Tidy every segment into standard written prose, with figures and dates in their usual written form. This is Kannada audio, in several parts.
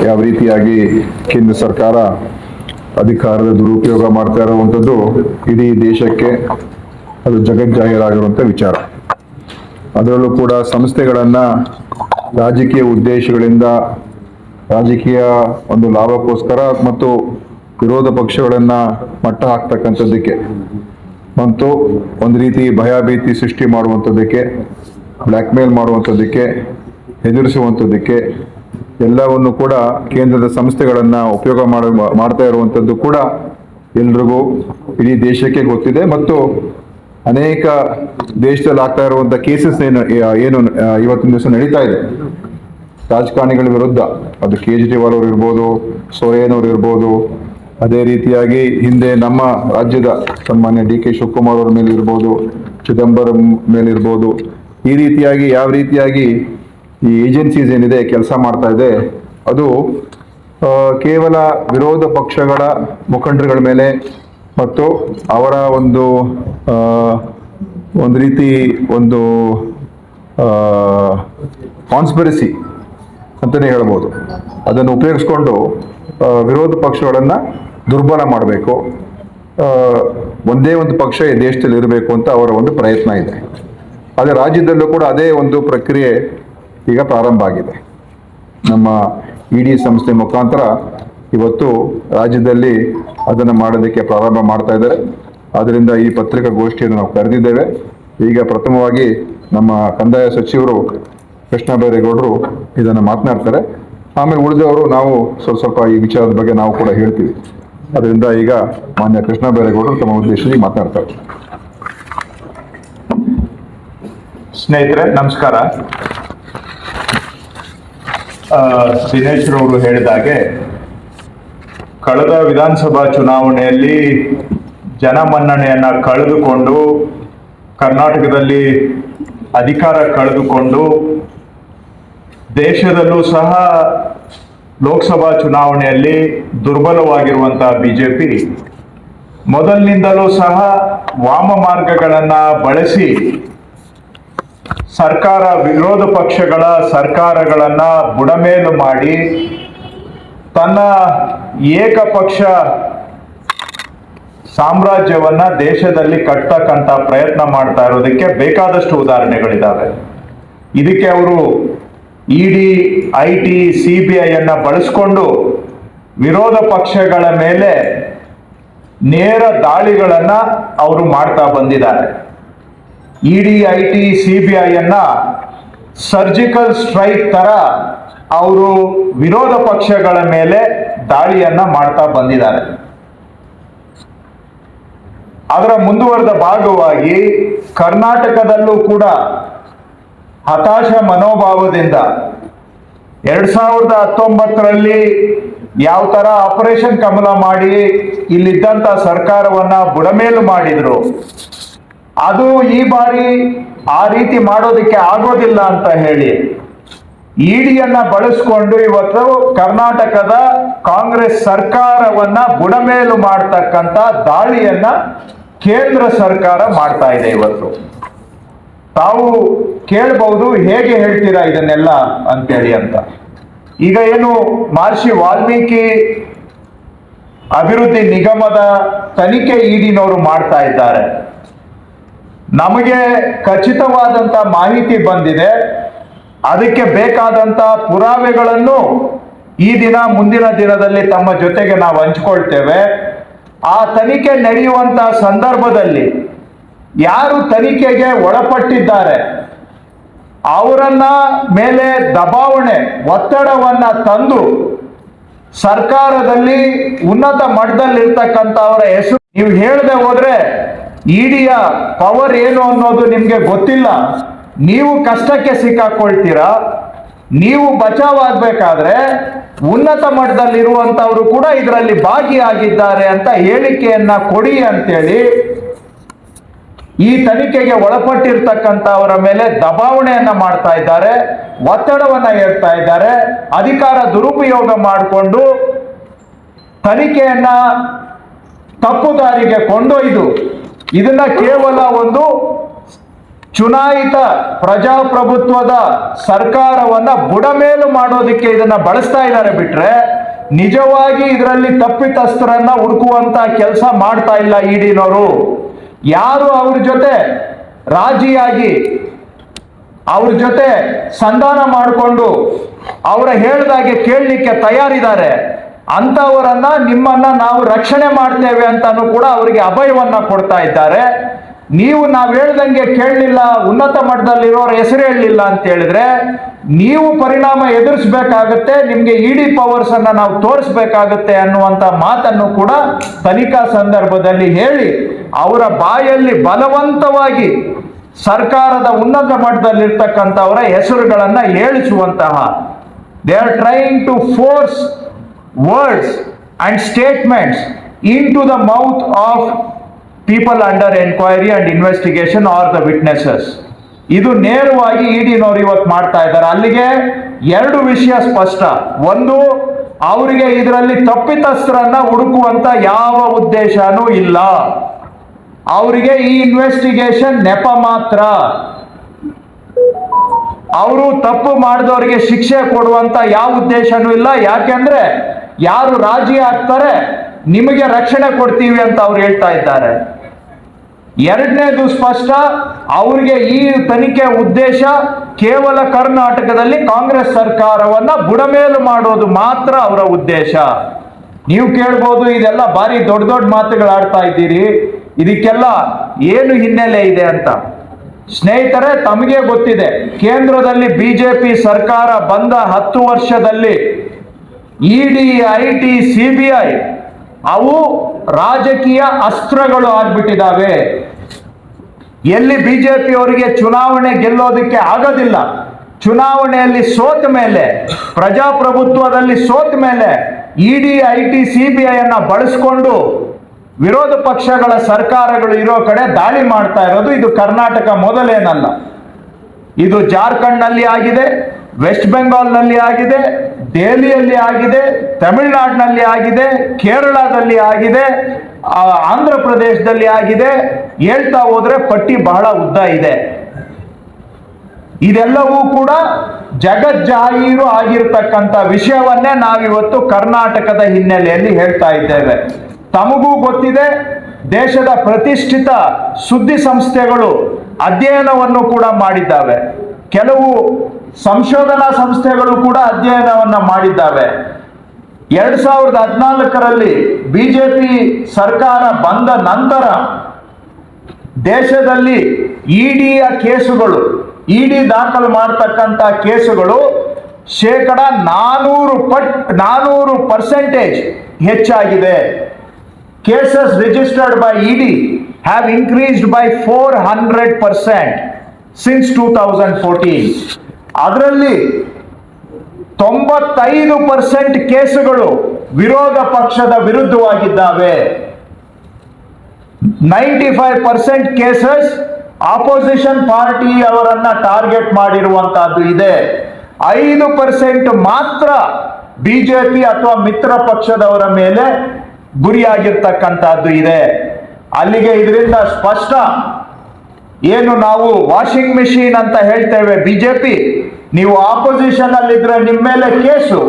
ಯಾವ ರೀತಿಯಾಗಿ ಕೇಂದ್ರ ಸರ್ಕಾರ ಅಧಿಕಾರದ ದುರುಪಯೋಗ ಮಾಡ್ತಾ ಇರುವಂಥದ್ದು ಇಡೀ ದೇಶಕ್ಕೆ ಅದು ಜಗಜ್ಜಾಹೀರಾಗಿರುವಂಥ ವಿಚಾರ. ಅದರಲ್ಲೂ ಕೂಡ ಸಂಸ್ಥೆಗಳನ್ನು ರಾಜಕೀಯ ಉದ್ದೇಶಗಳಿಂದ, ರಾಜಕೀಯ ಒಂದು ಲಾಭಕ್ಕೋಸ್ಕರ ಮತ್ತು ವಿರೋಧ ಪಕ್ಷಗಳನ್ನು ಮಟ್ಟ ಹಾಕ್ತಕ್ಕಂಥದ್ದಕ್ಕೆ ಮತ್ತು ಒಂದು ರೀತಿ ಭಯಭೀತಿ ಸೃಷ್ಟಿ ಮಾಡುವಂಥದ್ದಕ್ಕೆ, ಬ್ಲ್ಯಾಕ್ಮೇಲ್ ಮಾಡುವಂಥದ್ದಕ್ಕೆ, ಹೆದರಿಸುವಂಥದ್ದಕ್ಕೆ ಎಲ್ಲವನ್ನು ಕೂಡ ಕೇಂದ್ರದ ಸಂಸ್ಥೆಗಳನ್ನು ಉಪಯೋಗ ಮಾಡ್ತಾ ಇರುವಂಥದ್ದು ಕೂಡ ಎಲ್ರಿಗೂ ಇಡೀ ದೇಶಕ್ಕೆ ಗೊತ್ತಿದೆ. ಮತ್ತು ಅನೇಕ ದೇಶದಲ್ಲಿ ಆಗ್ತಾ ಇರುವಂಥ ಕೇಸಸ್ ಏನು ಇವತ್ತಿನ ದಿವಸ ನಡೀತಾ ಇದೆ ರಾಜಕಾರಣಿಗಳ ವಿರುದ್ಧ, ಅದು ಕೇಜ್ರಿವಾಲ್ ಅವರು ಇರ್ಬೋದು, ಸೊರೇನ್ ಅವರು ಇರ್ಬೋದು, ಅದೇ ರೀತಿಯಾಗಿ ಹಿಂದೆ ನಮ್ಮ ರಾಜ್ಯದ ಸನ್ಮಾನ್ಯ ಡಿ ಕೆ ಶಿವಕುಮಾರ್ ಅವರ ಮೇಲೆ ಇರ್ಬೋದು, ಚಿದಂಬರಂ ಮೇಲಿರ್ಬೋದು, ಈ ರೀತಿಯಾಗಿ ಯಾವ ರೀತಿಯಾಗಿ ಈ ಏಜೆನ್ಸೀಸ್ ಏನಿದೆ ಕೆಲಸ ಮಾಡ್ತಾ ಇದೆ ಅದು ಕೇವಲ ವಿರೋಧ ಪಕ್ಷಗಳ ಮುಖಂಡರುಗಳ ಮೇಲೆ ಮತ್ತು ಅವರ ಒಂದು ರೀತಿ ಒಂದು ಕಾನ್ಸ್ಪಿರಸಿ ಅಂತಲೇ ಹೇಳ್ಬೋದು, ಅದನ್ನು ಉಪಯೋಗಿಸ್ಕೊಂಡು ವಿರೋಧ ಪಕ್ಷಗಳನ್ನು ದುರ್ಬಲ ಮಾಡಬೇಕು, ಒಂದೇ ಒಂದು ಪಕ್ಷ ಈ ದೇಶದಲ್ಲಿ ಇರಬೇಕು ಅಂತ ಅವರ ಒಂದು ಪ್ರಯತ್ನ ಇದೆ. ಅದೇ ರಾಜ್ಯದಲ್ಲೂ ಕೂಡ ಅದೇ ಒಂದು ಪ್ರಕ್ರಿಯೆ ಈಗ ಪ್ರಾರಂಭ ಆಗಿದೆ. ನಮ್ಮ ಇಡಿ ಸಂಸ್ಥೆ ಮುಖಾಂತರ ಇವತ್ತು ರಾಜ್ಯದಲ್ಲಿ ಅದನ್ನು ಮಾಡೋದಕ್ಕೆ ಪ್ರಾರಂಭ ಮಾಡ್ತಾ ಇದ್ದಾರೆ. ಆದ್ದರಿಂದ ಈ ಪತ್ರಿಕಾಗೋಷ್ಠಿಯನ್ನು ನಾವು ಕರೆದಿದ್ದೇವೆ. ಈಗ ಪ್ರಥಮವಾಗಿ ನಮ್ಮ ಕಂದಾಯ ಸಚಿವರು ಕೃಷ್ಣ ಬೈರೇಗೌಡರು ಇದನ್ನು ಮಾತನಾಡ್ತಾರೆ. ಆಮೇಲೆ ಉಳಿದವರು ನಾವು ಸ್ವಲ್ಪ ಈ ವಿಚಾರದ ಬಗ್ಗೆ ನಾವು ಕೂಡ ಹೇಳ್ತೀವಿ. ಅದರಿಂದ ಈಗ ಮಾನ್ಯ ಕೃಷ್ಣ ಬೈರೇಗೌಡರು ತಮ್ಮ ಉದ್ದೇಶದಲ್ಲಿ ಮಾತನಾಡ್ತಾರೆ. ಸ್ನೇಹಿತರೆ ನಮಸ್ಕಾರ. ದಿನೇಶ್ ರವರು ಹೇಳಿದಾಗೆ ಕಳೆದ ವಿಧಾನಸಭಾ ಚುನಾವಣೆಯಲ್ಲಿ ಜನಮನ್ನಣೆಯನ್ನ ಕಳೆದುಕೊಂಡು ಕರ್ನಾಟಕದಲ್ಲಿ ಅಧಿಕಾರ ಕಳೆದುಕೊಂಡು ದೇಶದಲ್ಲೂ ಸಹ ಲೋಕಸಭಾ ಚುನಾವಣೆಯಲ್ಲಿ ದುರ್ಬಲವಾಗಿರುವಂತಹ ಬಿಜೆಪಿ ಮೊದಲಿನಿಂದಲೂ ಸಹ ವಾಮ ಮಾರ್ಗಗಳನ್ನ ಬಳಸಿ ಸರ್ಕಾರ ವಿರೋಧ ಪಕ್ಷಗಳ ಸರ್ಕಾರಗಳನ್ನ ಬುಡಮೇಲು ಮಾಡಿ ತನ್ನ ಏಕಪಕ್ಷ ಸಾಮ್ರಾಜ್ಯವನ್ನ ದೇಶದಲ್ಲಿ ಕಟ್ಟತಕ್ಕಂತ ಪ್ರಯತ್ನ ಮಾಡ್ತಾ ಇರೋದಕ್ಕೆ ಬೇಕಾದಷ್ಟು ಉದಾಹರಣೆಗಳಿದ್ದಾವೆ. ಇದಕ್ಕೆ ಅವರು ಇಡಿ, ಐಟಿ, ಸಿಬಿಐ ಅನ್ನ ಬಳಸಿಕೊಂಡು ವಿರೋಧ ಪಕ್ಷಗಳ ಮೇಲೆ ನೇರ ದಾಳಿಗಳನ್ನ ಅವರು ಮಾಡ್ತಾ ಬಂದಿದ್ದಾರೆ. ಇಡಿ, ಐಟಿ, ಸಿಬಿಐ ಅನ್ನ ಸರ್ಜಿಕಲ್ ಸ್ಟ್ರೈಕ್ ತರ ಅವರು ವಿರೋಧ ಪಕ್ಷಗಳ ಮೇಲೆ ದಾಳಿಯನ್ನ ಮಾಡ್ತಾ ಬಂದಿದ್ದಾರೆ. ಅದರ ಮುಂದುವರೆದ ಭಾಗವಾಗಿ ಕರ್ನಾಟಕದಲ್ಲೂ ಕೂಡ ಹತಾಶ ಮನೋಭಾವದಿಂದ 2019ರಲ್ಲಿ ಯಾವ ತರ ಆಪರೇಷನ್ ಕಮಲ ಮಾಡಿ ಇಲ್ಲಿದ್ದಂತ ಸರ್ಕಾರವನ್ನ ಬುಡಮೇಲು ಮಾಡಿದ್ರು, ಅದು ಈ ಬಾರಿ ಆ ರೀತಿ ಮಾಡೋದಕ್ಕೆ ಆಗೋದಿಲ್ಲ ಅಂತ ಹೇಳಿ ಇಡಿಯನ್ನ ಬಳಸ್ಕೊಂಡು ಇವತ್ತು ಕರ್ನಾಟಕದ ಕಾಂಗ್ರೆಸ್ ಸರ್ಕಾರವನ್ನ ಬುಡಮೇಲು ಮಾಡ್ತಕ್ಕಂಥ ದಾಳಿಯನ್ನ ಕೇಂದ್ರ ಸರ್ಕಾರ ಮಾಡ್ತಾ ಇದೆ. ಇವತ್ತು ತಾವು ಕೇಳಬಹುದು, ಹೇಗೆ ಹೇಳ್ತೀರಾ ಇದನ್ನೆಲ್ಲ ಅಂತೇಳಿ ಅಂತ. ಈಗ ಏನು ಮಹರ್ಷಿ ವಾಲ್ಮೀಕಿ ಅಭಿವೃದ್ಧಿ ನಿಗಮದ ತನಿಖೆ ಇಡಿನವರು ಮಾಡ್ತಾ ಇದ್ದಾರೆ. ನಮಗೆ ಖಚಿತವಾದಂತ ಮಾಹಿತಿ ಬಂದಿದೆ, ಅದಕ್ಕೆ ಬೇಕಾದಂತ ಪುರಾವೆಗಳನ್ನು ಈ ದಿನ ಮುಂದಿನ ದಿನದಲ್ಲಿ ತಮ್ಮ ಜೊತೆಗೆ ನಾವು ಹಂಚ್ಕೊಳ್ತೇವೆ. ಆ ತನಿಖೆ ನಡೆಯುವಂತ ಸಂದರ್ಭದಲ್ಲಿ ಯಾರು ತನಿಖೆಗೆ ಒಳಪಟ್ಟಿದ್ದಾರೆ ಅವರನ್ನ ಮೇಲೆ ದಬಾವಣೆ, ಒತ್ತಡವನ್ನ ತಂದು ಸರ್ಕಾರದಲ್ಲಿ ಉನ್ನತ ಮಟ್ಟದಲ್ಲಿರ್ತಕ್ಕಂಥವರ ಹೆಸರು ನೀವು ಹೇಳದೆ ಹೋದ್ರೆ ಇಡಿಯ ಪವರ್ ಏನು ಅನ್ನೋದು ನಿಮ್ಗೆ ಗೊತ್ತಿಲ್ಲ. ನೀವು ಕಷ್ಟಕ್ಕೆ ಸಿಕ್ಕಾಕೊಳ್ತೀರಾ. ನೀವು ಬಚಾವಾಗಬೇಕಾದ್ರೆ ಉನ್ನತ ಮಟ್ಟದಲ್ಲಿರುವಂತವರು ಕೂಡ ಇದರಲ್ಲಿ ಭಾಗಿಯಾಗಿದ್ದಾರೆ ಅಂತ ಹೇಳಿಕೆಯನ್ನ ಕೊಡಿ ಅಂತೇಳಿ ಈ ತನಿಖೆಗೆ ಒಳಪಟ್ಟಿರ್ತಕ್ಕಂಥವರ ಮೇಲೆ ದಬಾವಣೆಯನ್ನ ಮಾಡ್ತಾ ಇದ್ದಾರೆ, ಒತ್ತಡವನ್ನ ಹೇರ್ತಾ ಇದ್ದಾರೆ. ಅಧಿಕಾರ ದುರುಪಯೋಗ ಮಾಡಿಕೊಂಡು ತನಿಖೆಯನ್ನ ತಪ್ಪು ದಾರಿಗೆ ಕೊಂಡೊಯ್ದು ಇದನ್ನ ಕೇವಲ ಒಂದು ಚುನಾಯಿತ ಪ್ರಜಾಪ್ರಭುತ್ವದ ಸರ್ಕಾರವನ್ನ ಬುಡಮೇಲು ಮಾಡೋದಕ್ಕೆ ಇದನ್ನ ಬಳಸ್ತಾ ಇದ್ದಾರೆ ಬಿಟ್ರೆ ನಿಜವಾಗಿ ಇದರಲ್ಲಿ ತಪ್ಪಿತಸ್ಥರನ್ನ ಹುಡುಕುವಂತ ಕೆಲಸ ಮಾಡ್ತಾ ಇಲ್ಲ ಇಡಿನವರು. ಯಾರು ಅವ್ರ ಜೊತೆ ರಾಜಿಯಾಗಿ ಅವ್ರ ಜೊತೆ ಸಂಧಾನ ಮಾಡಿಕೊಂಡು ಅವರ ಹೇಳ್ದಾಗೆ ಕೇಳಲಿಕ್ಕೆ ತಯಾರಿದ್ದಾರೆ ಅಂತವರನ್ನ ನಿಮ್ಮನ್ನ ನಾವು ರಕ್ಷಣೆ ಮಾಡ್ತೇವೆ ಅಂತಾನು ಕೂಡ ಅವರಿಗೆ ಅಭಯವನ್ನ ಕೊಡ್ತಾ ಇದ್ದಾರೆ. ನೀವು ನಾವು ಹೇಳ್ದಂಗೆ ಕೇಳಲಿಲ್ಲ, ಉನ್ನತ ಮಟ್ಟದಲ್ಲಿರೋರ ಹೆಸರು ಹೇಳಲಿಲ್ಲ ಅಂತ ಹೇಳಿದ್ರೆ ನೀವು ಪರಿಣಾಮ ಎದುರಿಸಬೇಕಾಗತ್ತೆ, ನಿಮ್ಗೆ ಇಡಿ ಪವರ್ಸ್ ಅನ್ನ ನಾವು ತೋರಿಸ್ಬೇಕಾಗತ್ತೆ ಅನ್ನುವಂತ ಮಾತನ್ನು ಕೂಡ ತನಿಖಾ ಸಂದರ್ಭದಲ್ಲಿ ಹೇಳಿ ಅವರ ಬಾಯಲ್ಲಿ ಬಲವಂತವಾಗಿ ಸರ್ಕಾರದ ಉನ್ನತ ಮಟ್ಟದಲ್ಲಿರ್ತಕ್ಕಂಥವರ ಹೆಸರುಗಳನ್ನ ಹೇಳಿಸುವಂತಹ they are trying to force words and statements into the mouth of people under enquiry and investigation or the witnesses. ಇದು ನೇರವಾಗಿ ಇಡಿನವರು ಇವತ್ತು ಮಾಡ್ತಾ ಇದ್ದಾರೆ. ಅಲ್ಲಿಗೆ ಎರಡು ವಿಷಯ ಸ್ಪಷ್ಟ. ಒಂದು, ಅವರಿಗೆ ಇದರಲ್ಲಿ ತಪ್ಪಿತಸ್ಥರನ್ನ ಹುಡುಕುವಂತ ಯಾವ ಉದ್ದೇಶನೂ ಇಲ್ಲ. ಅವರಿಗೆ ಈ ಇನ್ವೆಸ್ಟಿಗೇಷನ್ ನೆಪ ಮಾತ್ರ. ಅವರು ತಪ್ಪು ಮಾಡಿದವರಿಗೆ ಶಿಕ್ಷೆ ಕೊಡುವಂತ ಯಾವ ಉದ್ದೇಶನೂ ಇಲ್ಲ. ಯಾಕೆಂದ್ರೆ ಯಾರು ರಾಜಿ ಆಗ್ತಾರೆ ನಿಮಗೆ ರಕ್ಷಣೆ ಕೊಡ್ತೀವಿ ಅಂತ ಅವ್ರು ಹೇಳ್ತಾ ಇದ್ದಾರೆ. ಎರಡನೇದು ಸ್ಪಷ್ಟ, ಅವರಿಗೆ ಈ ತನಿಖೆ ಉದ್ದೇಶ ಕೇವಲ ಕರ್ನಾಟಕದಲ್ಲಿ ಕಾಂಗ್ರೆಸ್ ಸರ್ಕಾರವನ್ನ ಬುಡಮೇಲು ಮಾಡೋದು ಮಾತ್ರ ಅವರ ಉದ್ದೇಶ. ನೀವು ಕೇಳ್ಬೋದು, ಇದೆಲ್ಲ ಬಾರಿ ದೊಡ್ಡ ದೊಡ್ಡ ಮಾತುಗಳಾಡ್ತಾ ಇದ್ದೀರಿ, ಇದಕ್ಕೆಲ್ಲ ಏನು ಹಿನ್ನೆಲೆ ಇದೆ ಅಂತ. ಸ್ನೇಹಿತರೆ, ತಮಗೆ ಗೊತ್ತಿದೆ, ಕೇಂದ್ರದಲ್ಲಿ ಬಿಜೆಪಿ ಸರ್ಕಾರ ಬಂದ 10 ವರ್ಷದಲ್ಲಿ ಇಡಿ, ಐಟಿ, ಸಿಬಿಐ ಅವು ರಾಜಕೀಯ ಅಸ್ತ್ರಗಳು ಆಗ್ಬಿಟ್ಟಿದ್ದಾವೆ. ಎಲ್ಲಿ ಬಿಜೆಪಿ ಅವರಿಗೆ ಚುನಾವಣೆ ಗೆಲ್ಲೋದಕ್ಕೆ ಆಗೋದಿಲ್ಲ, ಚುನಾವಣೆಯಲ್ಲಿ ಸೋತ ಮೇಲೆ, ಪ್ರಜಾಪ್ರಭುತ್ವದಲ್ಲಿ ಸೋತ ಮೇಲೆ ಇಡಿ, ಐಟಿ, ಸಿಬಿಐ ಅನ್ನ ಬಳಸ್ಕೊಂಡು ವಿರೋಧ ಪಕ್ಷಗಳ ಸರ್ಕಾರಗಳು ಇರೋ ಕಡೆ ದಾಳಿ ಮಾಡ್ತಾ ಇರೋದು ಇದು ಕರ್ನಾಟಕ ಮೊದಲೇನಲ್ಲ. ಇದು ಜಾರ್ಖಂಡ್ ನಲ್ಲಿ ಆಗಿದೆ, ವೆಸ್ಟ್ ಬೆಂಗಾಲ್ ನಲ್ಲಿ ಆಗಿದೆ, ದೆಹಲಿಯಲ್ಲಿ ಆಗಿದೆ, ತಮಿಳುನಾಡಿನಲ್ಲಿ ಆಗಿದೆ, ಕೇರಳದಲ್ಲಿ ಆಗಿದೆ, ಆಂಧ್ರ ಪ್ರದೇಶದಲ್ಲಿ ಆಗಿದೆ. ಹೇಳ್ತಾ ಹೋದ್ರೆ ಪಟ್ಟಿ ಬಹಳ ಉದ್ದ ಇದೆ. ಇದೆಲ್ಲವೂ ಕೂಡ ಜಗಜ್ಜಾಹೀರು ಆಗಿರ್ತಕ್ಕಂಥ ವಿಷಯವನ್ನೇ ನಾವಿವತ್ತು ಕರ್ನಾಟಕದ ಹಿನ್ನೆಲೆಯಲ್ಲಿ ಹೇಳ್ತಾ ಇದ್ದೇವೆ. ತಮಗೂ ಗೊತ್ತಿದೆ, ದೇಶದ ಪ್ರತಿಷ್ಠಿತ ಸುದ್ದಿ ಸಂಸ್ಥೆಗಳು ಅಧ್ಯಯನವನ್ನು ಕೂಡ ಮಾಡಿದ್ದಾವೆ. ಕೆಲವು ಸಂಶೋಧನಾ ಸಂಸ್ಥೆಗಳು ಕೂಡ ಅಧ್ಯಯನವನ್ನ ಮಾಡಿದ್ದಾವೆ. 2014ರಲ್ಲಿ ಬಿಜೆಪಿ ಸರ್ಕಾರ ಬಂದ ನಂತರ ದೇಶದಲ್ಲಿ ಇಡಿಯ ಕೇಸುಗಳು, ಇಡಿ ದಾಖಲು ಮಾಡತಕ್ಕಂಥ ಕೇಸುಗಳು 400% ಹೆಚ್ಚಾಗಿದೆ. Cases registered by ED have increased by 400% since 2014. ಅದರಲ್ಲಿ 95% ಕೇಸುಗಳು ವಿರೋಧ ಪಕ್ಷದ ವಿರುದ್ಧವಾಗಿದ್ದಾವೆ. 95% ಕೇಸಸ್ ಆಪೋಸಿಷನ್ ಪಾರ್ಟಿ ಅವರನ್ನ ಟಾರ್ಗೆಟ್ ಮಾಡಿರುವಂತಹದ್ದು ಇದೆ. 5% ಮಾತ್ರ ಬಿಜೆಪಿ ಅಥವಾ ಮಿತ್ರ ಪಕ್ಷದವರ ಮೇಲೆ ಗುರಿಯಾಗಿರ್ತಕ್ಕಂಥದ್ದು ಇದೆ. ಅಲ್ಲಿಗೆ ಇದರಿಂದ ಸ್ಪಷ್ಟ, ಏನು ನಾವು ವಾಷಿಂಗ್ ಮಿಷಿನ್ ಅಂತ ಹೇಳ್ತೇವೆ ಬಿಜೆಪಿ, ನೀವು ಆಪೋಸಿಷನ್ ಅಲ್ಲಿದ್ರೆ ನಿಮ್ಮ ಮೇಲೆ ಕೇಸು,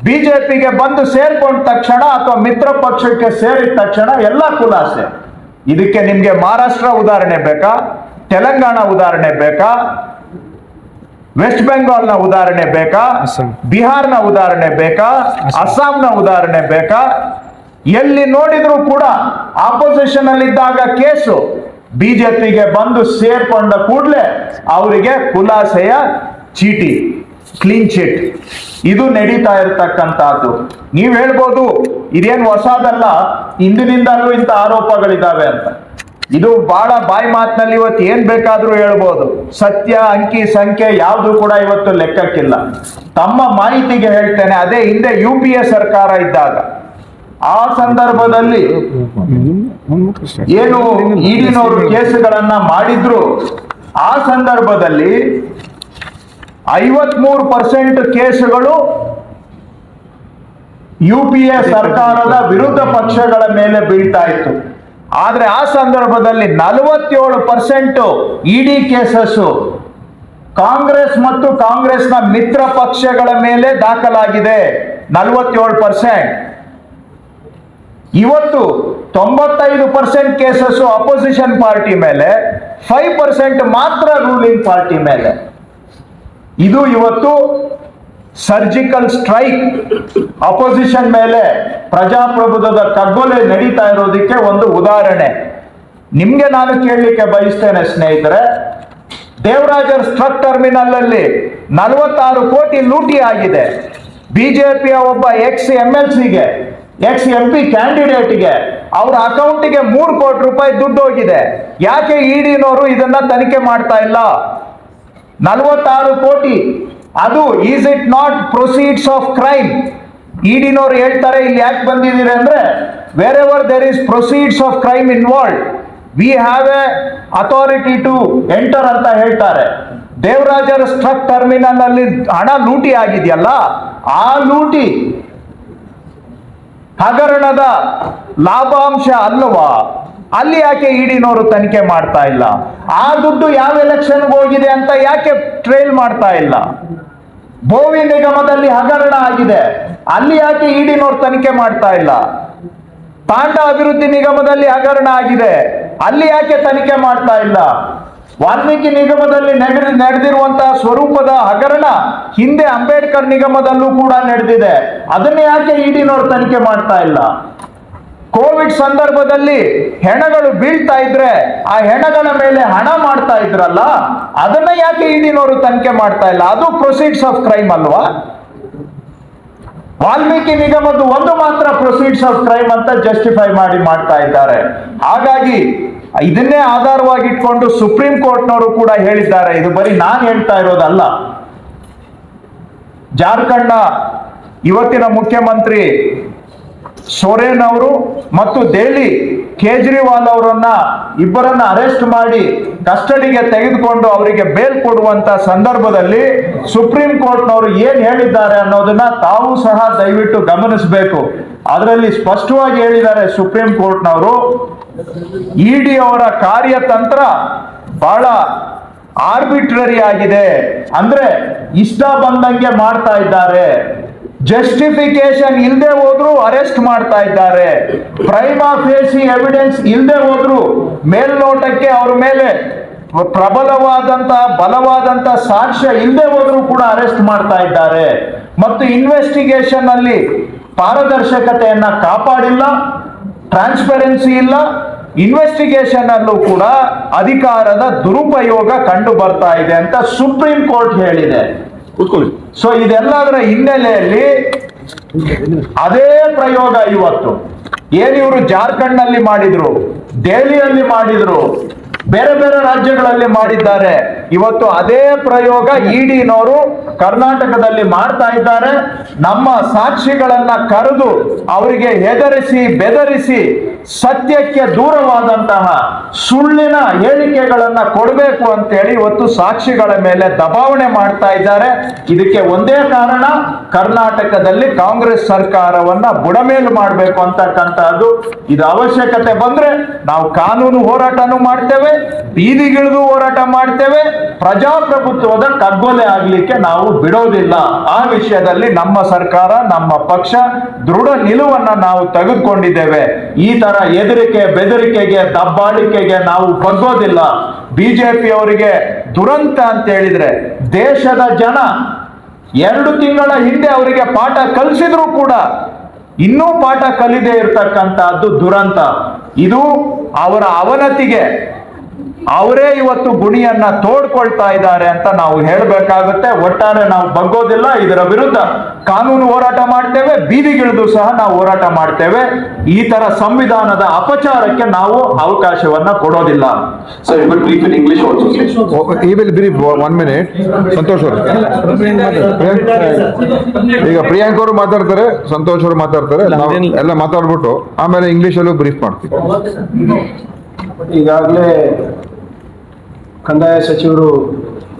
ಬಿಜೆಪಿಗೆ ಬಂದು ಸೇರ್ಕೊಂಡ ತಕ್ಷಣ ಅಥವಾ ಮಿತ್ರ ಪಕ್ಷಕ್ಕೆ ಸೇರಿದ ತಕ್ಷಣ ಎಲ್ಲ ಖುಲಾಸೆ. ಇದಕ್ಕೆ ನಿಮ್ಗೆ ಮಹಾರಾಷ್ಟ್ರ ಉದಾಹರಣೆ ಬೇಕಾ, ತೆಲಂಗಾಣ ಉದಾಹರಣೆ ಬೇಕಾ, ವೆಸ್ಟ್ ಬೆಂಗಾಲ್ನ ಉದಾಹರಣೆ ಬೇಕಾ, ಬಿಹಾರ್ನ ಉದಾಹರಣೆ ಬೇಕಾ, ಅಸ್ಸಾಂನ ಉದಾಹರಣೆ ಬೇಕಾ? ಎಲ್ಲಿ ನೋಡಿದ್ರು ಕೂಡ ಆಪೋಸಿಷನ್ ಅಲ್ಲಿದ್ದಾಗ ಕೇಸು, ಬಿಜೆಪಿಗೆ ಬಂದು ಸೇರ್ಕೊಂಡ ಕೂಡಲೇ ಅವರಿಗೆ ಖುಲಾಸೆಯ ಚೀಟಿ, ಕ್ಲೀನ್ ಚಿಟ್, ಇದು ನಡೀತಾ ಇರತಕ್ಕಂತಹದ್ದು. ನೀವು ಹೇಳ್ಬೋದು ಇದೇನು ಹೊಸದಲ್ಲ, ಹಿಂದಿನಿಂದಲೂ ಇಂಥ ಆರೋಪಗಳಿದ್ದಾವೆ ಅಂತ. ಇದು ಬಹಳ ಬಾಯಿ ಮಾತಿನಲ್ಲಿ ಇವತ್ತು ಏನ್ ಬೇಕಾದ್ರೂ ಹೇಳ್ಬೋದು. ಸತ್ಯ, ಅಂಕಿ ಸಂಖ್ಯೆ ಯಾವುದು ಕೂಡ ಇವತ್ತು ಲೆಕ್ಕಕ್ಕಿಲ್ಲ. ತಮ್ಮ ಮಾಹಿತಿಗೆ ಹೇಳ್ತೇನೆ, ಅದೇ ಹಿಂದೆ UPA ಸರ್ಕಾರ ಇದ್ದಾಗ ಆ ಸಂದರ್ಭದಲ್ಲಿ ಏನು ಇಡಿನವರು ಕೇಸುಗಳನ್ನ ಮಾಡಿದ್ರು, ಆ ಸಂದರ್ಭದಲ್ಲಿ 53% ಕೇಸುಗಳು UPA ಸರ್ಕಾರದ ವಿರುದ್ಧ ಪಕ್ಷಗಳ ಮೇಲೆ ಬೀಳ್ತಾ ಇತ್ತು. ಆದ್ರೆ ಆ ಸಂದರ್ಭದಲ್ಲಿ 47% ಇಡಿ ಕೇಸಸ್ ಕಾಂಗ್ರೆಸ್ ಮತ್ತು ಕಾಂಗ್ರೆಸ್ನ ಮಿತ್ರ ಪಕ್ಷಗಳ ಮೇಲೆ ದಾಖಲಾಗಿದೆ. 47%. ಇವತ್ತು 95% ಕೇಸಸ್ ಅಪೋಸಿಷನ್ ಪಾರ್ಟಿ ಮೇಲೆ, 5% ಮಾತ್ರ ರೂಲಿಂಗ್ ಪಾರ್ಟಿ ಮೇಲೆ. ಇದು ಇವತ್ತು ಸರ್ಜಿಕಲ್ ಸ್ಟ್ರೈಕ್ ಅಪೋಸಿಷನ್ ಮೇಲೆ ಪ್ರಜಾಪ್ರಭುತ್ವದ ಕಗ್ಗೊಲೆ ನಡೀತಾ ಇರೋದಕ್ಕೆ ಒಂದು ಉದಾಹರಣೆ. ನಿಮ್ಗೆ ನಾನು ಕೇಳಲಿಕ್ಕೆ ಬಯಸ್ತೇನೆ ಸ್ನೇಹಿತರೆ, ದೇವರಾಜರ್ ಟ್ರಕ್ ಟರ್ಮಿನಲ್ ಅಲ್ಲಿ 46 ಕೋಟಿ ಲೂಟಿ ಆಗಿದೆ. ಬಿಜೆಪಿಯ ಒಬ್ಬ ಎಕ್ಸ್-MLCಗೆ, ಎಕ್ಸ್-MP ಕ್ಯಾಂಡಿಡೇಟ್ಗೆ ಅವರ ಅಕೌಂಟ್ಗೆ 3 ಕೋಟಿ ರೂಪಾಯಿ ದುಡ್ಡು ಹೋಗಿದೆ. ಯಾಕೆ ಇಡಿನವರು ಇದನ್ನ ತನಿಖೆ ಮಾಡ್ತಾ ಇಲ್ಲ? 46 ಕೋಟಿ, ಅದು is it not proceeds of crime? ಇಡಿನವರು ಹೇಳ್ತಾರೆ ಇಲ್ಲಿ ಯಾಕೆ ಬಂದಿದ್ದೀರಿ ಅಂದ್ರೆ, wherever there is proceeds of crime involve we have a authority to enter ಅಂತ ಹೇಳ್ತಾರೆ. ದೇವರಾಜರ ಟ್ರಕ್ ಟರ್ಮಿನಲ್ ಅಲ್ಲಿ ಹಣ ಲೂಟಿ ಆಗಿದೆಯಲ್ಲ, ಆ ಲೂಟಿ ಹಗರಣದ ಲಾಭಾಂಶ ಅಲ್ಲವಾ? ಅಲ್ಲಿ ಯಾಕೆ ಇಡಿನವರು ತನಿಖೆ ಮಾಡ್ತಾ ಇಲ್ಲ? ಆ ದುಡ್ಡು ಯಾವ ಎಲೆಕ್ಷನ್ಗೆ ಹೋಗಿದೆ ಅಂತ ಯಾಕೆ ಟ್ರೇಲ್ ಮಾಡ್ತಾ ಇಲ್ಲ? ಬೋವಿ ನಿಗಮದಲ್ಲಿ ಹಗರಣ ಆಗಿದೆ, ಅಲ್ಲಿ ಯಾಕೆ ಇಡಿನವರು ತನಿಖೆ ಮಾಡ್ತಾ ಇಲ್ಲ? ತಾಂಡಾ ಅಭಿವೃದ್ಧಿ ನಿಗಮದಲ್ಲಿ ಹಗರಣ ಆಗಿದೆ, ಅಲ್ಲಿ ಯಾಕೆ ತನಿಖೆ ಮಾಡ್ತಾ ಇಲ್ಲ? ವಾಲ್ಮೀಕಿ ನಿಗಮದಲ್ಲಿ ನಡೆದಿರುವಂತಹ ಸ್ವರೂಪದ ಹಗರಣ ಹಿಂದೆ ಅಂಬೇಡ್ಕರ್ ನಿಗಮದಲ್ಲೂ ಕೂಡ ನಡೆದಿದೆ, ಅದನ್ನ ಯಾಕೆ ಇಡಿನವರು ತನಿಖೆ ಮಾಡ್ತಾ ಇಲ್ಲ? ಕೋವಿಡ್ ಸಂದರ್ಭದಲ್ಲಿ ಹೆಣಗಳು ಬೀಳ್ತಾ ಇದ್ರೆ ಆ ಹೆಣಗಳ ಮೇಲೆ ಹಣ ಮಾಡ್ತಾ ಇದ್ರಲ್ಲ, ಅದನ್ನ ಯಾಕೆ ಇಡಿನವರು ತನಿಖೆ ಮಾಡ್ತಾ ಇಲ್ಲ? ಅದು ಪ್ರೊಸೀಡ್ಸ್ ಆಫ್ ಕ್ರೈಮ್ ಅಲ್ವಾ? ವಾಲ್ಮೀಕಿ ನಿಗಮದ್ದು ಒಂದು ಮಾತ್ರ ಪ್ರೊಸೀಡ್ಸ್ ಆಫ್ ಕ್ರೈಮ್ ಅಂತ ಜಸ್ಟಿಫೈ ಮಾಡ್ತಾ ಇದ್ದಾರೆ. ಹಾಗಾಗಿ ಇದನ್ನೇ ಆಧಾರವಾಗಿ ಇಟ್ಕೊಂಡು ಸುಪ್ರೀಂ ಕೋರ್ಟ್ನವರು ಕೂಡ ಹೇಳಿದ್ದಾರೆ, ಇದು ಬರೀ ನಾನು ಹೇಳ್ತಾ ಇರೋದಲ್ಲ. ಜಾರ್ಖಂಡ್ನ ಇವತ್ತಿನ ಮುಖ್ಯಮಂತ್ರಿ ಸೊರೇನ್ ಅವರು ಮತ್ತು ದೆಹಲಿ ಕೇಜ್ರಿವಾಲ್ ಅವರನ್ನ ಇಬ್ಬರನ್ನ ಅರೆಸ್ಟ್ ಮಾಡಿ ಕಸ್ಟಡಿಗೆ ತೆಗೆದುಕೊಂಡು ಅವರಿಗೆ ಬೇಲ್ ಕೊಡುವಂತ ಸಂದರ್ಭದಲ್ಲಿ ಸುಪ್ರೀಂ ಕೋರ್ಟ್ನವರು ಏನ್ ಹೇಳಿದ್ದಾರೆ ಅನ್ನೋದನ್ನ ತಾವು ಸಹ ದಯವಿಟ್ಟು ಗಮನಿಸಬೇಕು. ಅದರಲ್ಲಿ ಸ್ಪಷ್ಟವಾಗಿ ಹೇಳಿದ್ದಾರೆ ಸುಪ್ರೀಂ ಕೋರ್ಟ್ನವರು, ಇಡಿ ಅವರ ಕಾರ್ಯತಂತ್ರ ಬಹಳ ಆರ್ಬಿಟ್ರರಿ ಆಗಿದೆ, ಅಂದ್ರೆ ಇಷ್ಟ ಬಂದಂಗೆ ಮಾಡ್ತಾ ಇದ್ದಾರೆ, ಜಸ್ಟಿಫಿಕೇಶನ್ ಇಲ್ಲದೆ ಹೋದ್ರು ಅರೆಸ್ಟ್ ಮಾಡ್ತಾ ಇದ್ದಾರೆ, ಪ್ರೈಮಾ ಫೇಸಿ ಎವಿಡೆನ್ಸ್ ಇಲ್ಲದೆ ಹೋದ್ರು ಮೇಲ್ನೋಟಕ್ಕೆ ಅವ್ರ ಮೇಲೆ ಬಲವಾದಂತ ಸಾಕ್ಷ್ಯ ಇಲ್ಲದೆ ಹೋದ್ರು ಕೂಡ ಅರೆಸ್ಟ್ ಮಾಡ್ತಾ ಇದ್ದಾರೆ, ಮತ್ತು ಇನ್ವೆಸ್ಟಿಗೇಷನ್ ಅಲ್ಲಿ ಪಾರದರ್ಶಕತೆಯನ್ನ ಕಾಪಾಡಿಲ್ಲ, ಟ್ರಾನ್ಸ್ಪರೆನ್ಸಿ ಇಲ್ಲ, ಇನ್ವೆಸ್ಟಿಗೇಷನ್ ಅಲ್ಲೂ ಕೂಡ ಅಧಿಕಾರದ ದುರುಪಯೋಗ ಕಂಡು ಬರ್ತಾ ಇದೆ ಅಂತ ಸುಪ್ರೀಂ ಕೋರ್ಟ್ ಹೇಳಿದೆ. ಸೊ ಇದೆಲ್ಲದರ ಹಿನ್ನೆಲೆಯಲ್ಲಿ ಅದೇ ಪ್ರಯೋಗ ಇವತ್ತು ಏನ್ ಇವರು ಜಾರ್ಖಂಡ್ ನಲ್ಲಿ ಮಾಡಿದ್ರು, ದೆಹಲಿಯಲ್ಲಿ ಮಾಡಿದ್ರು, ಬೇರೆ ಬೇರೆ ರಾಜ್ಯಗಳಲ್ಲಿ ಮಾಡಿದ್ದಾರೆ, ಇವತ್ತು ಅದೇ ಪ್ರಯೋಗ ಇಡಿನವರು ಕರ್ನಾಟಕದಲ್ಲಿ ಮಾಡ್ತಾ ಇದ್ದಾರೆ. ನಮ್ಮ ಸಾಕ್ಷಿಗಳನ್ನ ಕರೆದು ಅವರಿಗೆ ಹೆದರಿಸಿ ಬೆದರಿಸಿ ಸತ್ಯಕ್ಕೆ ದೂರವಾದಂತಹ ಸುಳ್ಳಿನ ಹೇಳಿಕೆಗಳನ್ನ ಕೊಡಬೇಕು ಅಂತೇಳಿ ಇವತ್ತು ಸಾಕ್ಷಿಗಳ ಮೇಲೆ ದಬಾವಣೆ ಮಾಡ್ತಾ ಇದ್ದಾರೆ. ಇದಕ್ಕೆ ಒಂದೇ ಕಾರಣ, ಕರ್ನಾಟಕದಲ್ಲಿ ಕಾಂಗ್ರೆಸ್ ಸರ್ಕಾರವನ್ನ ಬುಡಮೇಲು ಮಾಡಬೇಕು ಅಂತಕ್ಕಂಥದ್ದು. ಇದು ಅವಶ್ಯಕತೆ ಬಂದ್ರೆ ನಾವು ಕಾನೂನು ಹೋರಾಟನೂ ಮಾಡ್ತೇವೆ, ಬೀದಿಗಿಳಿದು ಹೋರಾಟ ಮಾಡ್ತೇವೆ, ಪ್ರಜಾಪ್ರಭುತ್ವದ ಕಗ್ಗೊಲೆ ಆಗ್ಲಿಕ್ಕೆ ನಾವು ಬಿಡೋದಿಲ್ಲ. ಆ ವಿಷಯದಲ್ಲಿ ನಮ್ಮ ಸರ್ಕಾರ, ನಮ್ಮ ಪಕ್ಷ ದೃಢ ನಿಲುವನ್ನ ನಾವು ತೆಗೆದುಕೊಂಡಿದ್ದೇವೆ. ಈ ತರ ಎದುರಿಕೆ ಬೆದರಿಕೆಗೆ ದಬ್ಬಾಳಿಕೆಗೆ ನಾವು ಬಗ್ಗೋದಿಲ್ಲ. ಬಿಜೆಪಿ ಅವರಿಗೆ ದುರಂತ ಅಂತ ಹೇಳಿದ್ರೆ, ದೇಶದ ಜನ 2 ತಿಂಗಳ ಹಿಂದೆ ಅವರಿಗೆ ಪಾಠ ಕಲಿಸಿದ್ರು ಕೂಡ ಇನ್ನೂ ಪಾಠ ಕಲಿದೇ ಇರತಕ್ಕಂತಹದ್ದು ದುರಂತ. ಇದು ಅವರ ಅವನತಿಗೆ ಅವರೇ ಇವತ್ತು ಗುಣಿಯನ್ನ ತೋಡ್ಕೊಳ್ತಾ ಇದ್ದಾರೆ ಅಂತ ನಾವು ಹೇಳಬೇಕಾಗುತ್ತೆ. ಒಟ್ಟಾರೆ ನಾವು ಬಗ್ಗೋದಿಲ್ಲ, ಇದರ ವಿರುದ್ಧ ಕಾನೂನು ಹೋರಾಟ ಮಾಡ್ತೇವೆ, ಬೀದಿಗಿಳಿದು ಸಹ ನಾವು ಹೋರಾಟ ಮಾಡ್ತೇವೆ. ಈ ತರ ಸಂವಿಧಾನದ ಅಪಚಾರಕ್ಕೆ ನಾವು ಅವಕಾಶವನ್ನ ಕೊಡೋದಿಲ್ಲ. Sir, you will brief in English also. He will brief 1 minute. Santosh ಅವರು ಈಗ ಪ್ರಿಯಾಂಕ್ ಅವರು ಮಾತಾಡ್ತಾರೆ, ಸಂತೋಷ್ ಅವರು ಮಾತಾಡ್ತಾರೆ, ನಾವು ಎಲ್ಲ ಮಾತಾಡ್ಬಿಟ್ಟು ಆಮೇಲೆ ಇಂಗ್ಲಿಷ್ ಅಲ್ಲೂ ಬ್ರೀಫ್ ಮಾಡ್ತೀವಿ. ಈಗಾಗಲೇ ಕಂದಾಯ ಸಚಿವರು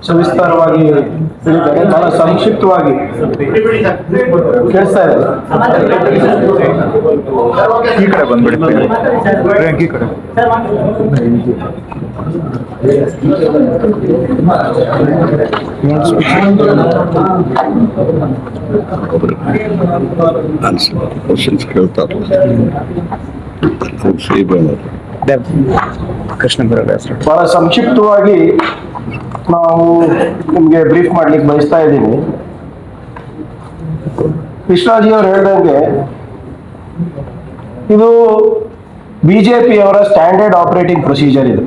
ಸವಿಸ್ತಾರವಾಗಿ ಹೇಳಿದ್ದಾರೆ. ಬಹಳ ಸಂಕ್ಷಿಪ್ತವಾಗಿ ಕೇಳಿಸ್ತಾ ಇದೆ. ಈ ಕಡೆ ಬಂದ್ಬಿಡಿ ಪ್ರಿಯಾಂಕ್, ಈ ಕಡೆ. ಕ್ವಶನ್ಸ್ ಕೇಳ್ತಾರೆ. ಕೃಷ್ಣ ಬರೋಲ್ಲ ಹೆಸರು. ಬಹಳ ಸಂಕ್ಷಿಪ್ತವಾಗಿ ನಾವು ನಿಮ್ಗೆ ಬ್ರೀಫ್ ಮಾಡ್ಲಿಕ್ಕೆ ಬಯಸ್ತಾ ಇದ್ದೀನಿ. ಕೃಷ್ಣಾಜಿ ಅವರು ಹೇಳ್ದಂಗೆ ಇದು ಬಿಜೆಪಿ ಅವರ ಸ್ಟ್ಯಾಂಡರ್ಡ್ ಆಪರೇಟಿಂಗ್ ಪ್ರೊಸೀಜರ್ ಇದು.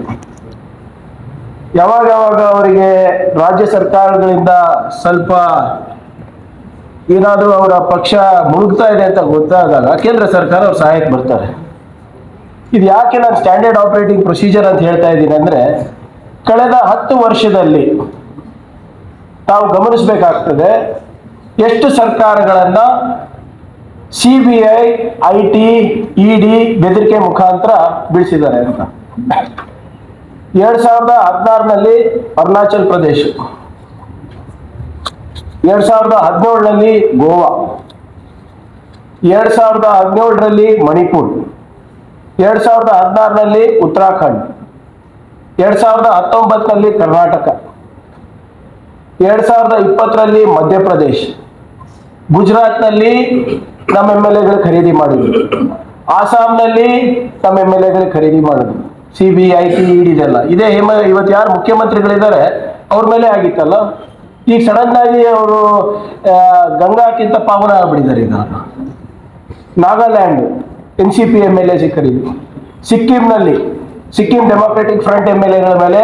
ಯಾವಾಗ ಅವರಿಗೆ ರಾಜ್ಯ ಸರ್ಕಾರಗಳಿಂದ ಸ್ವಲ್ಪ ಏನಾದರೂ ಅವರ ಪಕ್ಷ ಮುಳುಗ್ತಾ ಇದೆ ಅಂತ ಗೊತ್ತಾದಾಗ ಕೇಂದ್ರ ಸರ್ಕಾರ ಅವ್ರ ಸಹಾಯಕ್ಕೆ ಬರ್ತಾರೆ. ಇದು ಯಾಕೆ ನಾನು ಸ್ಟ್ಯಾಂಡರ್ಡ್ ಆಪರೇಟಿಂಗ್ ಪ್ರೊಸೀಜರ್ ಅಂತ ಹೇಳ್ತಾ ಇದ್ದೀನಿ ಅಂದ್ರೆ, ಕಳೆದ 10 ವರ್ಷದಲ್ಲಿ ನಾವು ಗಮನಿಸಬೇಕಾಗ್ತದೆ ಎಷ್ಟು ಸರ್ಕಾರಗಳನ್ನ CBI, IT, ED ಬೆದರಿಕೆ ಮುಖಾಂತರ ಬೀಳಿಸಿದ್ದಾರೆ ಅಂತ. 2016ನಲ್ಲಿ ಅರುಣಾಚಲ್ ಪ್ರದೇಶ, 2017ನಲ್ಲಿ ಗೋವಾ, 2017ರಲ್ಲಿ ಮಣಿಪುರ್, 2016ರಲ್ಲಿ ಉತ್ತರಾಖಂಡ್, 2019ನಲ್ಲಿ ಕರ್ನಾಟಕ, 2020ರಲ್ಲಿ ಮಧ್ಯಪ್ರದೇಶ, ಗುಜರಾತ್ನಲ್ಲಿ ನಮ್ಮ MLAಗಳು ಖರೀದಿ ಮಾಡಿದ್ರು, ಆಸಾಂನಲ್ಲಿ ನಮ್ಮ MLAಗಳು ಖರೀದಿ ಮಾಡಿದ್ರು. CBI, IT, ED ಇದೆಲ್ಲ ಇದೇ ಇವತ್ತು ಯಾರು ಮುಖ್ಯಮಂತ್ರಿಗಳಿದ್ದಾರೆ ಅವ್ರ ಮೇಲೆ ಆಗಿತ್ತಲ್ಲ. ಈಗ ಸಡನ್ ಆಗಿ ಅವರು ಗಂಗಾಕ್ಕಿಂತ ಪಾವನ ಆಗ್ಬಿಟ್ಟಿದ್ದಾರೆ. ಈಗ ನಾಗಾಲ್ಯಾಂಡ್ NCP MLA ಖರೀದಿ, ಸಿಕ್ಕಿಂನಲ್ಲಿ ಸಿಕ್ಕಿಂ ಡೆಮೊಕ್ರೆಟಿಕ್ ಫ್ರಂಟ್ MLAಗಳ ಮೇಲೆ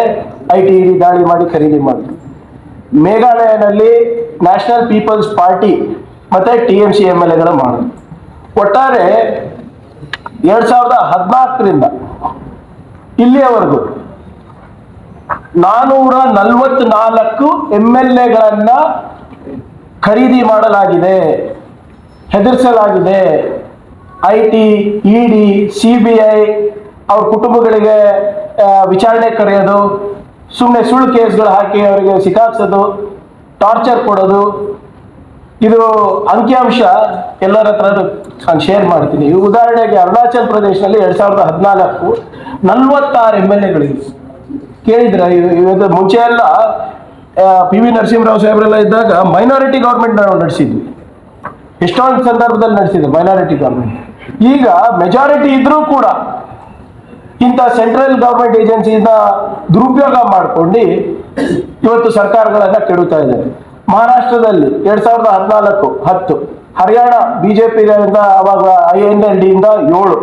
IT, ED ದಾಳಿ ಮಾಡಿ ಖರೀದಿ ಮಾಡಿದ್ರು. ಮೇಘಾಲಯನಲ್ಲಿ ನ್ಯಾಷನಲ್ ಪೀಪಲ್ಸ್ ಪಾರ್ಟಿ ಮತ್ತೆ TMC MLAಗಳು ಮಾಡಿದ್ರು. ಒಟ್ಟಾರೆ 2014ರಿಂದ ಇಲ್ಲಿಯವರೆಗೂ 444 MLAಗಳನ್ನ ಖರೀದಿ ಮಾಡಲಾಗಿದೆ, ಹೆದರಿಸಲಾಗಿದೆ. IT, ED, CBI ಅವ್ರ ಕುಟುಂಬಗಳಿಗೆ ವಿಚಾರಣೆ ಕರೆಯೋದು, ಸುಮ್ಮನೆ ಸುಳ್ಳು ಕೇಸ್ಗಳು ಹಾಕಿ ಅವರಿಗೆ ಸಿಕ್ಕಾಕ್ಸೋದು, ಟಾರ್ಚರ್ ಕೊಡೋದು. ಇದು ಅಂಕಿಅಂಶ ಎಲ್ಲರ ಹತ್ರ ನಾನು ಶೇರ್ ಮಾಡ್ತೀನಿ. ಈ ಉದಾಹರಣೆಗೆ ಅರುಣಾಚಲ್ ಪ್ರದೇಶದಲ್ಲಿ 2014 46 MLAಗಳಿಗೆ ಕೇಳಿದ್ರೆ, ಇವತ್ತು ಮುಂಚೆ ಎಲ್ಲ PV ನರಸಿಂಹರಾವ್ ಸಾಹೇಬ್ರೆಲ್ಲ ಇದ್ದಾಗ ಮೈನಾರಿಟಿ ಗೌರ್ಮೆಂಟ್ ನಾವು ನಡೆಸಿದ್ವಿ, ಎಷ್ಟೊಂದು ಸಂದರ್ಭದಲ್ಲಿ ನಡೆಸಿದ್ವಿ ಮೈನಾರಿಟಿ ಗೌರ್ಮೆಂಟ್. ಈಗ ಮೆಜಾರಿಟಿ ಇದ್ರೂ ಕೂಡ ಇಂಥ ಸೆಂಟ್ರಲ್ ಗೌರ್ಮೆಂಟ್ ಏಜೆನ್ಸಿಯಿಂದ ದುರುಪಯೋಗ ಮಾಡ್ಕೊಂಡು ಇವತ್ತು ಸರ್ಕಾರಗಳನ್ನ ಕೆಡುತ್ತಾ ಇದ್ದಾರೆ. ಮಹಾರಾಷ್ಟ್ರದಲ್ಲಿ 2014-10, ಹರಿಯಾಣ BJP ಅವಾಗ INLD ಇಂದ 7,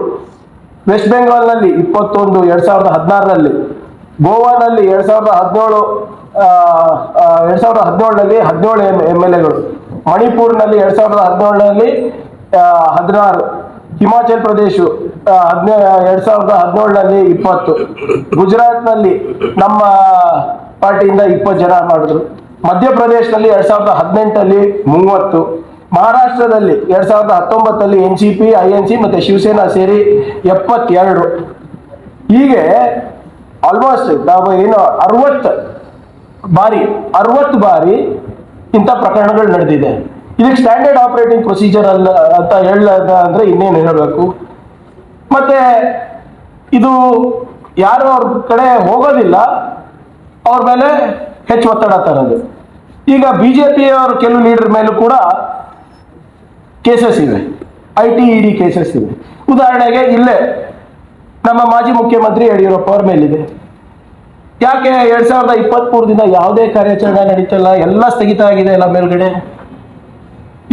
ವೆಸ್ಟ್ ಬೆಂಗಾಲ್ನಲ್ಲಿ 21 2016ರಲ್ಲಿ, ಗೋವಾನಲ್ಲಿ 2017ನಲ್ಲಿ 17 MLAಗಳು, ಮಣಿಪುರ್ನಲ್ಲಿ 2017ನಲ್ಲಿ 16, ಹಿಮಾಚಲ್ ಪ್ರದೇಶ 2017ನಲ್ಲಿ 20, ಗುಜರಾತ್ನಲ್ಲಿ ನಮ್ಮ ಪಾರ್ಟಿಯಿಂದ 20 ಜನ ಮಾಡಿದ್ರು, ಮಧ್ಯಪ್ರದೇಶದಲ್ಲಿ 2018ರಲ್ಲಿ 30, ಮಹಾರಾಷ್ಟ್ರದಲ್ಲಿ 2019ರಲ್ಲಿ NCP, INC ಮತ್ತೆ ಶಿವಸೇನಾ ಸೇರಿ 72. ಹೀಗೆ ಆಲ್ಮೋಸ್ಟ್ ನಾವು ಏನು 60 ಬಾರಿ ಇಂಥ ಪ್ರಕರಣಗಳು ನಡೆದಿದೆ. ಇದಕ್ಕೆ ಸ್ಟ್ಯಾಂಡರ್ಡ್ ಆಪರೇಟಿಂಗ್ ಪ್ರೊಸೀಜರ್ ಅಲ್ಲ ಅಂತ ಹೇಳದ ಅಂದ್ರೆ ಇನ್ನೇನು ಹೇಳಬೇಕು. ಮತ್ತೆ ಇದು ಯಾರು ಅವ್ರ ಕಡೆ ಹೋಗೋದಿಲ್ಲ, ಅವ್ರ ಮೇಲೆ ಹೆಚ್ಚು ಒತ್ತಡ ತರೋದು. ಈಗ BJP ಅವ್ರ ಕೆಲವು ಲೀಡರ್ ಮೇಲೂ ಕೂಡ ಕೇಸಸ್ ಇವೆ, IT, ED ಕೇಸಸ್ ಇವೆ. ಉದಾಹರಣೆಗೆ ಇಲ್ಲೇ ನಮ್ಮ ಮಾಜಿ ಮುಖ್ಯಮಂತ್ರಿ ಯಡಿಯೂರಪ್ಪ ಅವ್ರ ಮೇಲಿದೆ. ಯಾಕೆ 2023ದಿಂದ ಯಾವುದೇ ಕಾರ್ಯಾಚರಣೆ ನಡೀತಲ್ಲ, ಎಲ್ಲ ಸ್ಥಗಿತ ಆಗಿದೆ ಎಲ್ಲ ಮೇಲ್ಗಡೆ.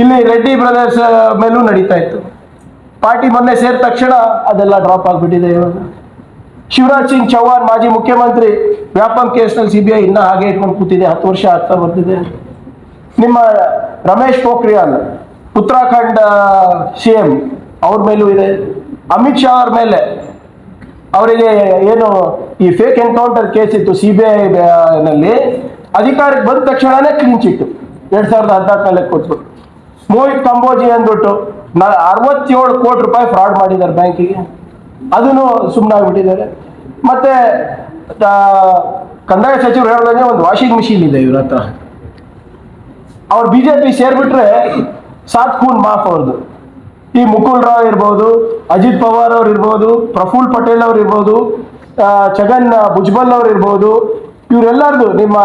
ಇಲ್ಲಿ ರೆಡ್ಡಿ ಬ್ರದರ್ಸ್ ಮೇಲೂ ನಡೀತಾ ಇತ್ತು. ಪಾರ್ಟಿ ಮೊನ್ನೆ ಸೇರಿದ ತಕ್ಷಣ ಅದೆಲ್ಲ ಡ್ರಾಪ್ ಆಗಿಬಿಟ್ಟಿದೆ. ಇವಾಗ ಶಿವರಾಜ್ ಸಿಂಗ್ ಚೌಹಾಣ್ ಮಾಜಿ ಮುಖ್ಯಮಂತ್ರಿ ವ್ಯಾಪಂ ಕೇಸ್ನಲ್ಲಿ CBI ಇನ್ನ ಹಾಗೆ ಇಟ್ಕೊಂಡು ಕೂತಿದೆ, 10 ವರ್ಷ ಆಗ್ತಾ ಬರ್ತಿದೆ. ನಿಮ್ಮ ರಮೇಶ್ ಪೋಖ್ರಿಯಾಲ್ ಉತ್ತರಾಖಂಡ್ CM ಅವ್ರ ಮೇಲೂ ಇದೆ. ಅಮಿತ್ ಶಾ ಅವ್ರ ಮೇಲೆ ಅವರಿಗೆ ಏನು ಈ ಫೇಕ್ ಎನ್ಕೌಂಟರ್ ಕೇಸ್ ಇತ್ತು CBI ನಲ್ಲಿ, ಅಧಿಕಾರಕ್ಕೆ ಬಂದ ತಕ್ಷಣನೇ ಕ್ಲೀನ್ ಚಿಟ್ 2014ರಲ್ಲಿ ಕೊಟ್ಟರು. ಮೋಹಿತ್ ಕಂಬೋಜಿ ಅಂದ್ಬಿಟ್ಟು 67 ಕೋಟಿ ರೂಪಾಯಿ ಫ್ರಾಡ್ ಮಾಡಿದ್ದಾರೆ ಬ್ಯಾಂಕಿಗೆ, ಅದನ್ನು ಸುಮ್ಮನಾಗ್ಬಿಟ್ಟಿದ್ದಾರೆ. ಮತ್ತೆ ಕಂದಾಯ ಸಚಿವರು ಹೇಳ್ದಂಗೆ ಒಂದು ವಾಷಿಂಗ್ ಮಿಷಿನ್ ಇದೆ ಇವ್ರ ಹತ್ರ. ಅವ್ರು ಬಿಜೆಪಿ ಸೇರ್ಬಿಟ್ರೆ ಸಾತ್ ಖೂನ್ ಮಾಫ್ ಅವ್ರದ್ದು. ಈ ಮುಕುಲ್ ರಾವ್ ಇರ್ಬೋದು, ಅಜಿತ್ ಪವಾರ್ ಅವ್ರು ಇರ್ಬೋದು, ಪ್ರಫುಲ್ ಪಟೇಲ್ ಅವ್ರು ಇರ್ಬೋದು, ಛಗನ್ ಭುಜ್ಬಲ್ ಅವ್ರು ಇರ್ಬೋದು, ಇವರೆಲ್ಲರದು ನಿಮ್ಮ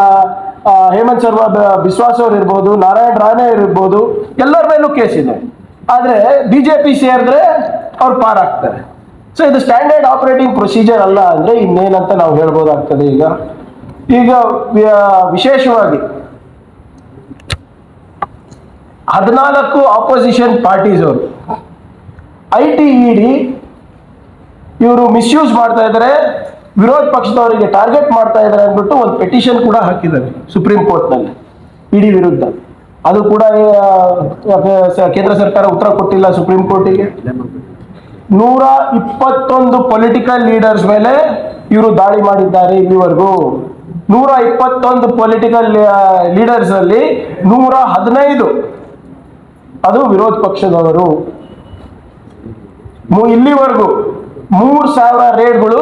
ಹೇಮಂತ್ ಸರ್ವ ಬಿಸ್ವಾಸ್ ಅವ್ರು ಇರ್ಬೋದು, ನಾರಾಯಣ್ ರಾಣೆ ಅವ್ರು ಇರ್ಬೋದು, ಎಲ್ಲರ ಮೇಲೂ ಕೇಸ್ ಇದೆ. ಆದರೆ ಬಿಜೆಪಿ ಸೇರಿದ್ರೆ ಅವ್ರು ಪಾರಾಗ್ತಾರೆ. ಸೊ ಇದು ಸ್ಟ್ಯಾಂಡರ್ಡ್ ಆಪರೇಟಿಂಗ್ ಪ್ರೊಸೀಜರ್ ಅಲ್ಲ ಅಂದರೆ ಇನ್ನೇನಂತ ನಾವು ಹೇಳ್ಬೋದಾಗ್ತದೆ. ಈಗ ವಿಶೇಷವಾಗಿ 14 ಆಪೋಸಿಷನ್ ಪಾರ್ಟೀಸ್ ಅವರು ITED ಇವರು ಮಿಸ್ಯೂಸ್ ಮಾಡ್ತಾ ಇದ್ದಾರೆ, ವಿರೋಧ ಪಕ್ಷದವರಿಗೆ ಟಾರ್ಗೆಟ್ ಮಾಡ್ತಾ ಇದ್ದಾರೆ ಅಂದ್ಬಿಟ್ಟು ಒಂದು ಪೆಟಿಷನ್ ಕೂಡ ಹಾಕಿದ್ದಾರೆ ಸುಪ್ರೀಂ ಕೋರ್ಟ್ನಲ್ಲಿ ಇಡಿ ವಿರುದ್ಧ. ಅದು ಕೂಡ ಕೇಂದ್ರ ಸರ್ಕಾರ ಉತ್ತರ ಕೊಟ್ಟಿಲ್ಲ ಸುಪ್ರೀಂ ಕೋರ್ಟಿಗೆ. 121 ಪೊಲಿಟಿಕಲ್ ಲೀಡರ್ಸ್ ಮೇಲೆ ಇವರು ದಾಳಿ ಮಾಡಿದ್ದಾರೆ ಇಲ್ಲಿವರೆಗೂ. 121 ಪೊಲಿಟಿಕಲ್ ಲೀಡರ್ಸ್ ಅಲ್ಲಿ 115 ಅದು ವಿರೋಧ ಪಕ್ಷದವರು. ಇಲ್ಲಿವರೆಗೂ 3000 ರೇಡ್ಗಳು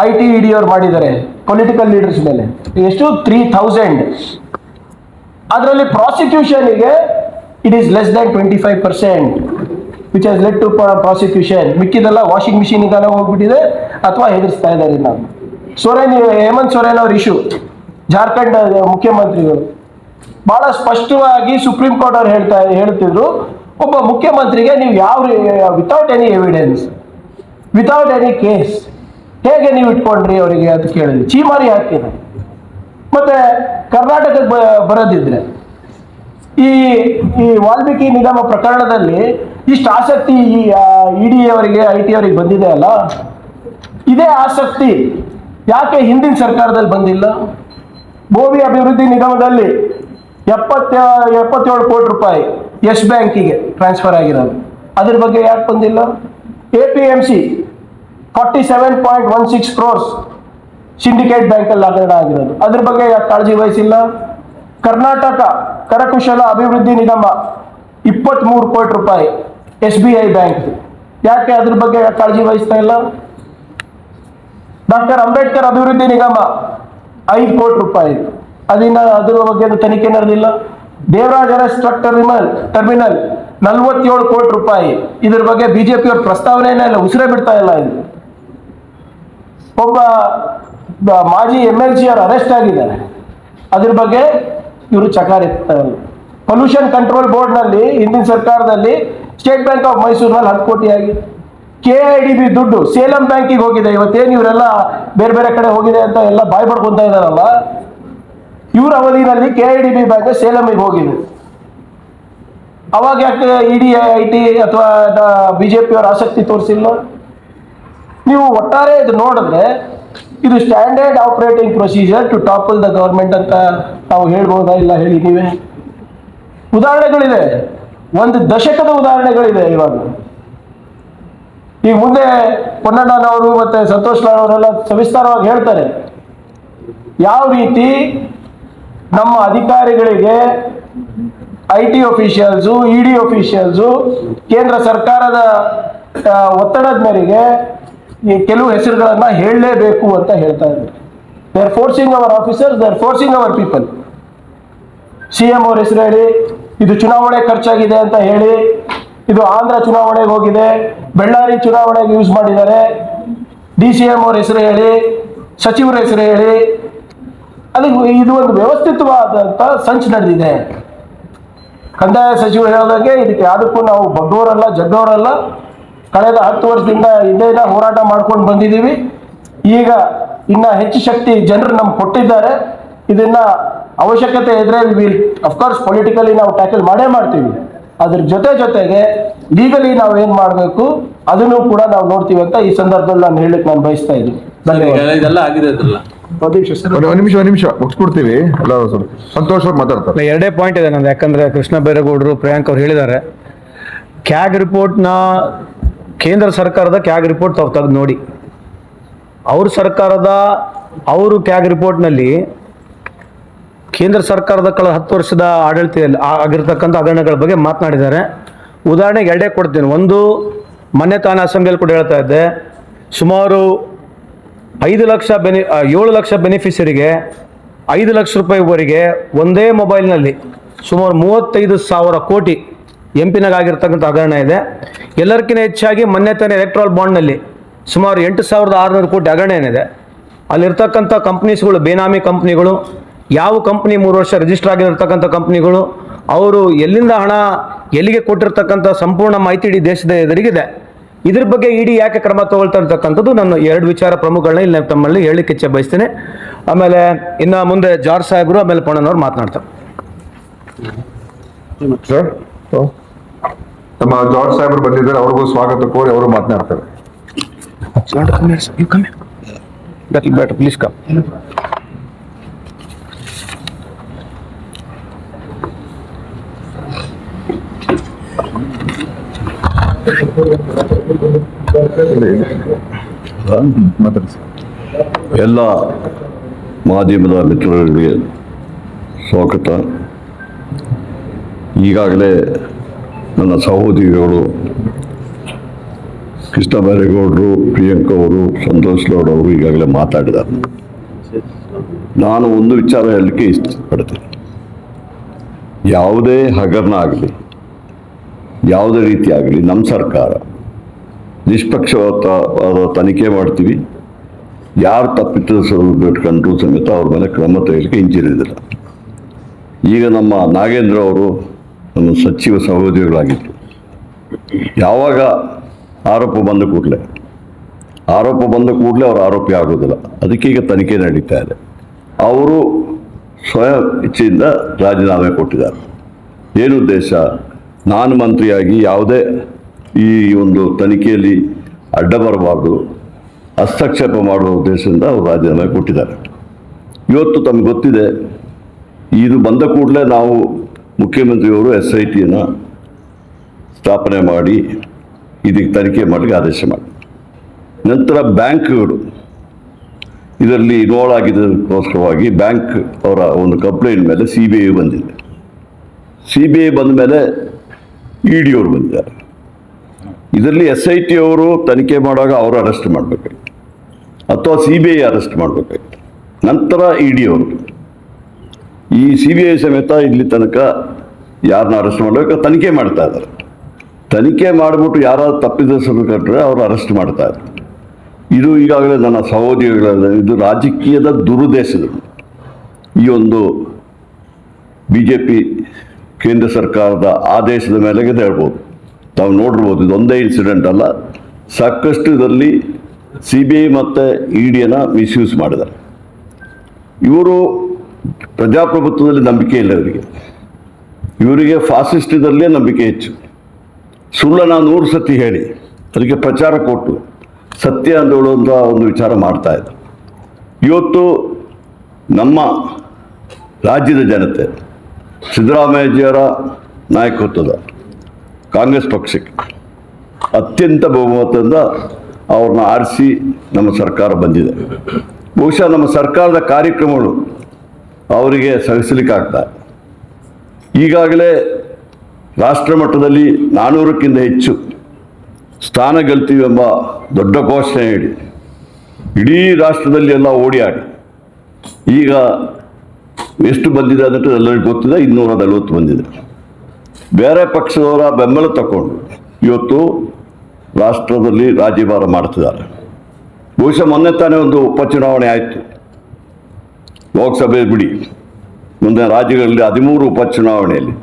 ITED ಅವರು ಮಾಡಿದ್ದಾರೆ ಪೊಲಿಟಿಕಲ್ ಲೀಡರ್ಸ್ ಮೇಲೆ. ಎಷ್ಟು? 3000. ಅದರಲ್ಲಿ ಪ್ರಾಸಿಕ್ಯೂಷನ್ಗೆ it is less than 25%, which has led to prosecution. ಮಿಕ್ಕಿದೆಲ್ಲ ವಾಷಿಂಗ್ ಮಿಷಿನಿಗಾನ ಹೋಗ್ಬಿಟ್ಟಿದೆ ಅಥವಾ ಹೆದರ್ಸ್ತಾ ಇದ್ದಾರೆ. ನಾವು ಹೇಮಂತ್ ಸೊರೇನ್ ಅವ್ರ ಇಶ್ಯೂ, ಜಾರ್ಖಂಡ್ ಮುಖ್ಯಮಂತ್ರಿಗಳು ಬಹಳ ಸ್ಪಷ್ಟವಾಗಿ ಸುಪ್ರೀಂ ಕೋರ್ಟ್ ಅವ್ರು ಹೇಳ್ತಿದ್ರು, ಒಬ್ಬ ಮುಖ್ಯಮಂತ್ರಿಗೆ ನೀವು without any evidence, without any case ಹೇಗೆ ನೀವು ಇಟ್ಕೊಂಡ್ರಿ ಅವರಿಗೆ ಅಂತ ಕೇಳಿದ್ರಿ. ಚೀಮಾರಿ ಹಾಕಿದೆ. ಮತ್ತೆ ಕರ್ನಾಟಕಕ್ಕೆ ಬರೋದಿದ್ರೆ ಈ ವಾಲ್ಮೀಕಿ ನಿಗಮ ಪ್ರಕರಣದಲ್ಲಿ ಇಷ್ಟು ಆಸಕ್ತಿ ED ಅವರಿಗೆ IT ಅವರಿಗೆ ಬಂದಿದೆ ಅಲ್ಲ, ಇದೇ ಆಸಕ್ತಿ ಯಾಕೆ ಹಿಂದಿನ ಸರ್ಕಾರದಲ್ಲಿ ಬಂದಿಲ್ಲ? ಭೂಮಿ ಅಭಿವೃದ್ಧಿ ನಿಗಮದಲ್ಲಿ 77 ಕೋಟಿ ರೂಪಾಯಿ ಯೆಸ್ ಬ್ಯಾಂಕಿಗೆ ಟ್ರಾನ್ಸ್ಫರ್ ಆಗಿರೋದು, ಅದ್ರ ಬಗ್ಗೆ ಯಾಕೆ ಬಂದಿಲ್ಲ? APMC 47.16 crores ಸಿಂಡಿಕೇಟ್ ಬ್ಯಾಂಕಲ್ಲಿ ಹಗರಣ ಆಗಿರೋದು, ಅದ್ರ ಬಗ್ಗೆ ಯಾಕೆ ಕಾಳಜಿ ವಹಿಸಿಲ್ಲ? ಕರ್ನಾಟಕ ಕರಕುಶಲ ಅಭಿವೃದ್ಧಿ ನಿಗಮ 23 ಕೋಟಿ ರೂಪಾಯಿ SBI ಬ್ಯಾಂಕ್, ಯಾಕೆ ಅದ್ರ ಬಗ್ಗೆ ಕಾಳಜಿ ವಹಿಸ್ತಾ ಇಲ್ಲ? ಡಾಕ್ಟರ್ ಅಂಬೇಡ್ಕರ್ ಅಭಿವೃದ್ಧಿ ನಿಗಮ 5 ಕೋಟಿ ರೂಪಾಯಿ, ಅದ್ರ ಬಗ್ಗೆ ತನಿಖೆ ನಡೆದಿಲ್ಲ. ದೇವರಾಜ ಅರಸ್ ಟ್ರಕ್ ಟರ್ಮಿನಲ್ 47 ಕೋಟಿ ರೂಪಾಯಿ, ಇದ್ರ ಬಗ್ಗೆ ಬಿಜೆಪಿ ಅವ್ರ ಪ್ರಸ್ತಾವನೆನೇ ಇಲ್ಲ, ಉಸಿರೇ ಬಿಡ್ತಾ ಇಲ್ಲ. ಇದು ಒಬ್ಬ ಮಾಜಿ MLC ಅವರು ಅರೆಸ್ಟ್ ಆಗಿದ್ದಾರೆ, ಅದ್ರ ಬಗ್ಗೆ ಇವರು ಚಕಾರ ಎತ್ತಾ ಇಲ್ಲ. ಪೊಲ್ಯೂಷನ್ ಕಂಟ್ರೋಲ್ ಬೋರ್ಡ್ ನಲ್ಲಿ ಹಿಂದಿನ ಸರ್ಕಾರದಲ್ಲಿ ಸ್ಟೇಟ್ ಬ್ಯಾಂಕ್ ಆಫ್ ಮೈಸೂರಿನಲ್ಲಿ 10 ಕೋಟಿ ಆಗಿದೆ. KIDB ದುಡ್ಡು ಸೇಲಂ ಬ್ಯಾಂಕಿಗೆ ಹೋಗಿದೆ. ಇವತ್ತೇನು ಇವರೆಲ್ಲ ಬೇರೆ ಬೇರೆ ಕಡೆ ಹೋಗಿದೆ ಅಂತ ಎಲ್ಲ ಬಾಯ್ ಪಡ್ಕೊಂತ ಇದಾರಲ್ಲ, ಇವ್ರ ಅವಧಿನಲ್ಲಿ KIDB ಬ್ಯಾಂಕ್ ಸೇಲಂಗೆ ಹೋಗಿದೆ. ಅವಾಗ ಯಾಕೆ ED IT ಅಥವಾ ಬಿಜೆಪಿ ಅವರ ಆಸಕ್ತಿ ತೋರಿಸಿಲ್ಲ? ನೀವು ಒಟ್ಟಾರೆ ಇದು ನೋಡಿದ್ರೆ ಇದು standard operating procedure to topple the government ಅಂತ ನಾವು ಹೇಳ್ಬೋದಾ? ಇಲ್ಲ ಹೇಳಿ ನೀವೇ. ಉದಾಹರಣೆಗಳಿದೆ, 1 ದಶಕದ ಉದಾಹರಣೆಗಳಿದೆ. ಇವಾಗ ಈಗ ಮುಂದೆ ಪೊನ್ನಣ್ಣನವರು ಮತ್ತೆ ಸಂತೋಷ್ ಲಾಲ್ ಅವರೆಲ್ಲ ಸವಿಸ್ತಾರವಾಗಿ ಹೇಳ್ತಾರೆ ಯಾವ ರೀತಿ ನಮ್ಮ ಅಧಿಕಾರಿಗಳಿಗೆ IT ಆಫೀಷಿಯಲ್ಸು ED ಆಫೀಷಿಯಲ್ಸು ಕೇಂದ್ರ ಸರ್ಕಾರದ ಒತ್ತಡದ ಮೇರೆಗೆ ಈ ಕೆಲವು ಹೆಸರುಗಳನ್ನ ಹೇಳಲೇಬೇಕು ಅಂತ ಹೇಳ್ತಾ ಇದ್ದಾರೆ. They are forcing our officers, they are forcing our people. CM ಅವ್ರ ಹೆಸರು ಹೇಳಿ, ಇದು ಚುನಾವಣೆ ಖರ್ಚಾಗಿದೆ ಅಂತ ಹೇಳಿ, ಇದು ಆಂಧ್ರ ಚುನಾವಣೆಗೆ ಹೋಗಿದೆ, ಬಳ್ಳಾರಿ ಚುನಾವಣೆಗೆ ಯೂಸ್ ಮಾಡಿದ್ದಾರೆ, DCM ಅವ್ರ ಹೆಸರು ಹೇಳಿ, ಸಚಿವರ ಹೆಸರು ಹೇಳಿ, ಇದು ಒಂದು ವ್ಯವಸ್ಥಿತವಾದಂಥ ಸಂಚು ನಡೆದಿದೆ. ಕಂದಾಯ ಸಚಿವರು ಹೇಳಿದಾಗೆ ಇದಕ್ಕೆ ಯಾವುದಕ್ಕೂ ನಾವು ಬಗ್ಗವರಲ್ಲ, ಜಗ್ಗವರಲ್ಲ. ಕಳೆದ 10 ವರ್ಷದಿಂದ ಹಿಂದೆಲ್ಲ ಹೋರಾಟ ಮಾಡ್ಕೊಂಡು ಬಂದಿದ್ದೀವಿ. ಈಗ ಇನ್ನ ಹೆಚ್ಚು ಶಕ್ತಿ ಜನರು ನಮ್ಗೆ ಕೊಟ್ಟಿದ್ದಾರೆ. ಇದನ್ನ ಅವಶ್ಯಕತೆ ಇದ್ರೆ ಅಫ್ಕೋರ್ಸ್ ಪೊಲಿಟಿಕಲಿ ನಾವು ಟ್ಯಾಕಲ್ ಮಾಡೇ ಮಾಡ್ತೀವಿ. ಅದ್ರ ಜೊತೆಗೆ ಲೀಗಲಿ ನಾವು ಏನ್ ಮಾಡಬೇಕು ಅದನ್ನು ಕೂಡ ನಾವು ನೋಡ್ತೀವಿ ಅಂತ ಈ ಸಂದರ್ಭದಲ್ಲಿ ನಾನು ಹೇಳಕ್ ಬಯಸ್ತಾ ಇದ್ದೀನಿ. ಇದೆಲ್ಲ ಆಗಿದೆ. ಒಂದ್ ನಿಮಿಷ ಮುಗಿಸ್ಬಿಡ್ತೀವಿ. ಎಲ್ಲ ಸಂತೋಷ್ ಅವ್ರು ಮಾತಾಡ್ತಾರೆ. 2 ಪಾಯಿಂಟ್ ಇದೆ ನಂದು. ಯಾಕಂದ್ರೆ ಕೃಷ್ಣ ಬೈರೇಗೌಡರು, ಪ್ರಿಯಾಂಕ್ ಅವ್ರು ಹೇಳಿದ್ದಾರೆ, ಕ್ಯಾಗ್ ರಿಪೋರ್ಟ್ನ ಕೇಂದ್ರ ಸರ್ಕಾರದ ಕ್ಯಾಗ್ ರಿಪೋರ್ಟ್ ತಾವು ತೆಗೆದು ನೋಡಿ. ಅವರು ಕ್ಯಾಗ್ ರಿಪೋರ್ಟ್ನಲ್ಲಿ ಕೇಂದ್ರ ಸರ್ಕಾರದ ಕಳೆದ 10 ವರ್ಷದ ಆಡಳಿತದಲ್ಲಿ ಆಗಿರ್ತಕ್ಕಂಥ ಹಗರಣಗಳ ಬಗ್ಗೆ ಮಾತನಾಡಿದ್ದಾರೆ. ಉದಾಹರಣೆಗೆ 2 ಕೊಡ್ತೀನಿ. ಒಂದು, ಮೊನ್ನೆ ತಾನೇ ಅಸೆಂಬ್ಲಿಯಲ್ಲಿ ಕೂಡ ಹೇಳ್ತಾ ಇದ್ದೆ, ಸುಮಾರು 7 ಲಕ್ಷ ಬೆನಿಫಿಷರಿಗೆ 5 ಲಕ್ಷ ರೂಪಾಯಿವರೆಗೆ ಒಂದೇ ಮೊಬೈಲ್ನಲ್ಲಿ ಸುಮಾರು 35,000 ಕೋಟಿ ಎಂಪಿನಾಗ ಆಗಿರ್ತಕ್ಕಂಥ ಹಗರಣ ಇದೆ. ಎಲ್ಲರಿಗಿಂತ ಹೆಚ್ಚಾಗಿ ಮೊನ್ನೆ ತಾನೇ ಎಲೆಕ್ಟ್ರಾಲ್ ಬಾಂಡ್ನಲ್ಲಿ ಸುಮಾರು 8,600 ಕೋಟಿ ಹಗರಣ ಏನಿದೆ. ಅಲ್ಲಿರ್ತಕ್ಕಂಥ ಕಂಪ್ನೀಸ್ಗಳು ಬೇನಾಮಿ ಕಂಪ್ನಿಗಳು, ಯಾವ ಕಂಪ್ನಿ 3 ವರ್ಷ ರಿಜಿಸ್ಟರ್ ಆಗಿರ್ತಕ್ಕಂಥ ಕಂಪ್ನಿಗಳು, ಅವರು ಎಲ್ಲಿಂದ ಹಣ ಎಲ್ಲಿಗೆ ಕೊಟ್ಟಿರ್ತಕ್ಕಂಥ ಸಂಪೂರ್ಣ ಮಾಹಿತಿ ಇಡೀ ದೇಶದ ಎದುರಿಗಿದೆ. ಇದ್ರ ಬಗ್ಗೆ ಇಡಿ ಯಾಕೆ ಕ್ರಮ ತಗೊಳ್ತಾ ಇರ್ತಕ್ಕಂಥದ್ದು ನನ್ನ 2 ವಿಚಾರ ಪ್ರಮುಖಗಳನ್ನ ಇಲ್ಲಿ ತಮ್ಮಲ್ಲಿ ಹೇಳಲಿಕ್ಕೆ ಇಚ್ಛೆ ಬಯಸ್ತೇನೆ. ಆಮೇಲೆ ಇನ್ನು ಮುಂದೆ ಜಾರ್ಜ್ ಸಾಹೇಬರು ಆಮೇಲೆ ಪೊಣ್ಣನವ್ರು ಮಾತನಾಡ್ತಾರೆ. ಸರ್, ನಮ್ಮ ಜಾರ್ಜ್ ಸಾಹೇಬರು ಬಂದಿದ್ದಾರೆ, ಅವ್ರಿಗೂ ಸ್ವಾಗತ ಕೋರಿ ಅವರು ಮಾತನಾಡ್ತಾರೆ. Please come. ಮಾತಾಡಿ. ಎಲ್ಲ ಮಾಧ್ಯಮದ ಮಿತ್ರರಿಗೆ ಸ್ವಾಗತ. ಈಗಾಗಲೇ ನನ್ನ ಸಹೋದರಿಗಳು ಕೃಷ್ಣ ಬೈರೇಗೌಡರು, ಪ್ರಿಯಾಂಕಾ ಅವರು, ಸಂತೋಷ್ ಗೌಡ್ ಅವರು ಈಗಾಗಲೇ ಮಾತಾಡಿದ್ದಾರೆ. ನಾನು ಒಂದು ವಿಚಾರ ಹೇಳಲಿಕ್ಕೆ ಇಷ್ಟಪಡ್ತೇನೆ. ಯಾವುದೇ ಹಗರಣ ಆಗಲಿ, ಯಾವುದೇ ರೀತಿ ಆಗಲಿ, ನಮ್ಮ ಸರ್ಕಾರ ನಿಷ್ಪಕ್ಷಪಾತವಾದ ತನಿಖೆ ಮಾಡ್ತೀವಿ. ಯಾರು ತಪ್ಪಿತಸ್ಥರು ಬಿಟ್ಕೊಂಡ್ರು ಸಮೇತ ಅವ್ರ ಮೇಲೆ ಕ್ರಮ ತೆಗೆಯಲಿಕ್ಕೆ ಹಿಂಜರಿದಿಲ್ಲ. ಈಗ ನಮ್ಮ ನಾಗೇಂದ್ರ ಅವರು ನಮ್ಮ ಸಚಿವ ಸಹೋದರಿಗಳಾಗಿತ್ತು. ಯಾವಾಗ ಆರೋಪ ಬಂದ ಕೂಡಲೇ ಅವರು ಆರೋಪಿ ಆಗೋದಿಲ್ಲ. ಅದಕ್ಕೆ ಈಗ ತನಿಖೆ ನಡೀತಾ ಇದೆ. ಅವರು ಸ್ವಯಂ ಇಚ್ಛೆಯಿಂದ ರಾಜೀನಾಮೆ ಕೊಟ್ಟಿದ್ದಾರೆ. ಏನು ಉದ್ದೇಶ? ನಾನು ಮಂತ್ರಿಯಾಗಿ ಯಾವುದೇ ಈ ಒಂದು ತನಿಖೆಯಲ್ಲಿ ಅಡ್ಡ ಬರಬಾರ್ದು, ಹಸ್ತಕ್ಷೇಪ ಮಾಡುವ ಉದ್ದೇಶದಿಂದ ಅವರು ರಾಜೀನಾಮೆ ಕೊಟ್ಟಿದ್ದಾರೆ. ಇವತ್ತು ತಮಗೆ ಗೊತ್ತಿದೆ, ಇದು ಬಂದ ಕೂಡಲೇ ನಾವು ಮುಖ್ಯಮಂತ್ರಿಯವರು SITಯನ್ನು ಸ್ಥಾಪನೆ ಮಾಡಿ ಇದಕ್ಕೆ ತನಿಖೆ ಮಾಡಲಿಕ್ಕೆ ಆದೇಶ ಮಾಡಿ, ನಂತರ ಬ್ಯಾಂಕ್ಗಳು ಇದರಲ್ಲಿ ಇನ್ವಾಲ್ವ್ ಆಗಿದ್ದಕ್ಕೋಸ್ಕರವಾಗಿ ಬ್ಯಾಂಕ್ ಅವರ ಒಂದು ಕಂಪ್ಲೇಂಟ್ ಮೇಲೆ CBI ಬಂದಿದೆ. CBI ಬಂದ ಮೇಲೆ ED ಅವರು ಬಂದಿದ್ದಾರೆ. ಇದರಲ್ಲಿ SIT ಅವರು ತನಿಖೆ ಮಾಡುವಾಗ ಅವರು ಅರೆಸ್ಟ್ ಮಾಡಬೇಕಾಗಿತ್ತು ಅಥವಾ CBI ಅರೆಸ್ಟ್ ಮಾಡಬೇಕಾಗಿತ್ತು. ನಂತರ ED ಅವರು ಈ CBI ಸಮೇತ ಇಲ್ಲಿ ತನಕ ಯಾರನ್ನ ಅರೆಸ್ಟ್ ಮಾಡಬೇಕು ತನಿಖೆ ಮಾಡ್ತಾ ಇದ್ದಾರೆ. ತನಿಖೆ ಮಾಡಿಬಿಟ್ಟು ಯಾರಾದ್ರು ತಪ್ಪಿತಸ್ಥರು ಕಂಡ್ರೆ ಅವರು ಅರೆಸ್ಟ್ ಮಾಡ್ತಾ ಇದ್ದಾರೆ. ಇದು ಈಗಾಗಲೇ ನನ್ನ ಸಹೋದರಿಗಳ ಇದು ರಾಜಕೀಯದ ದುರುದ್ದೇಶಗಳು. ಈ ಒಂದು BJP ಕೇಂದ್ರ ಸರ್ಕಾರದ ಆದೇಶದ ಮೇಲೆಗೆ ಹೇಳ್ಬೋದು. ತಾವು ನೋಡಿರ್ಬೋದು, ಇದೊಂದೇ ಇನ್ಸಿಡೆಂಟ್ ಅಲ್ಲ, ಸಾಕಷ್ಟು ಇದರಲ್ಲಿ CBI ಮತ್ತು EDಯನ್ನು ಮಿಸ್ಯೂಸ್ ಮಾಡಿದ್ದಾರೆ. ಇವರು ಪ್ರಜಾಪ್ರಭುತ್ವದಲ್ಲಿ ನಂಬಿಕೆ ಇಲ್ಲ ಇವರಿಗೆ ಫಾಸಿಸ್ಟದಲ್ಲೇ ನಂಬಿಕೆ ಹೆಚ್ಚು. ಸುಳ್ಳನ್ನು 100 ಸತಿ ಹೇಳಿ ಅದಕ್ಕೆ ಪ್ರಚಾರ ಕೊಟ್ಟು ಸತ್ಯ ಅಂದುಕೊಳ್ಳುವಂಥ ಒಂದು ವಿಚಾರ ಮಾಡ್ತಾ ಇದ್ದಾರೆ. ಇವತ್ತು ನಮ್ಮ ರಾಜ್ಯದ ಜನತೆ ಸಿದ್ದರಾಮಯ್ಯಜಿಯವರ ನಾಯಕತ್ವದ ಕಾಂಗ್ರೆಸ್ ಪಕ್ಷಕ್ಕೆ ಅತ್ಯಂತ ಬಹುಮತದಿಂದ ಅವ್ರನ್ನ ಆರಿಸಿ ನಮ್ಮ ಸರ್ಕಾರ ಬಂದಿದೆ. ಬಹುಶಃ ನಮ್ಮ ಸರ್ಕಾರದ ಕಾರ್ಯಕ್ರಮಗಳು ಅವರಿಗೆ ಸಹಿಸಲಿಕ್ಕಾಗ್ತಾ. ಈಗಾಗಲೇ ರಾಷ್ಟ್ರ ಮಟ್ಟದಲ್ಲಿ 400ಕ್ಕಿಂತ ಹೆಚ್ಚು ಸ್ಥಾನ ಗೆಲ್ತೀವಿ ಎಂಬ ದೊಡ್ಡ ಘೋಷಣೆ ಹೇಳಿ ಇಡೀ ರಾಷ್ಟ್ರದಲ್ಲಿ ಎಲ್ಲ ಓಡಿಯಾಡಿ ಈಗ ಎಷ್ಟು ಬಂದಿದೆ ಅದಕ್ಕೆ ಎಲ್ಲರಿಗೂ ಗೊತ್ತಿದೆ, 240 ಬಂದಿದೆ. ಬೇರೆ ಪಕ್ಷದವರ ಬೆಂಬಲ ತಗೊಂಡು ಇವತ್ತು ರಾಷ್ಟ್ರದಲ್ಲಿ ರಾಜ್ಯಭಾರ ಮಾಡ್ತಿದ್ದಾರೆ. ಬಹುಶಃ ಮೊನ್ನೆ ತಾನೇ ಒಂದು ಉಪಚುನಾವಣೆ ಆಯಿತು, ಲೋಕಸಭೆ ಬಿಡಿ, ಮುಂದೆ ರಾಜ್ಯಗಳಲ್ಲಿ 13 ಉಪಚುನಾವಣೆಯಲ್ಲಿ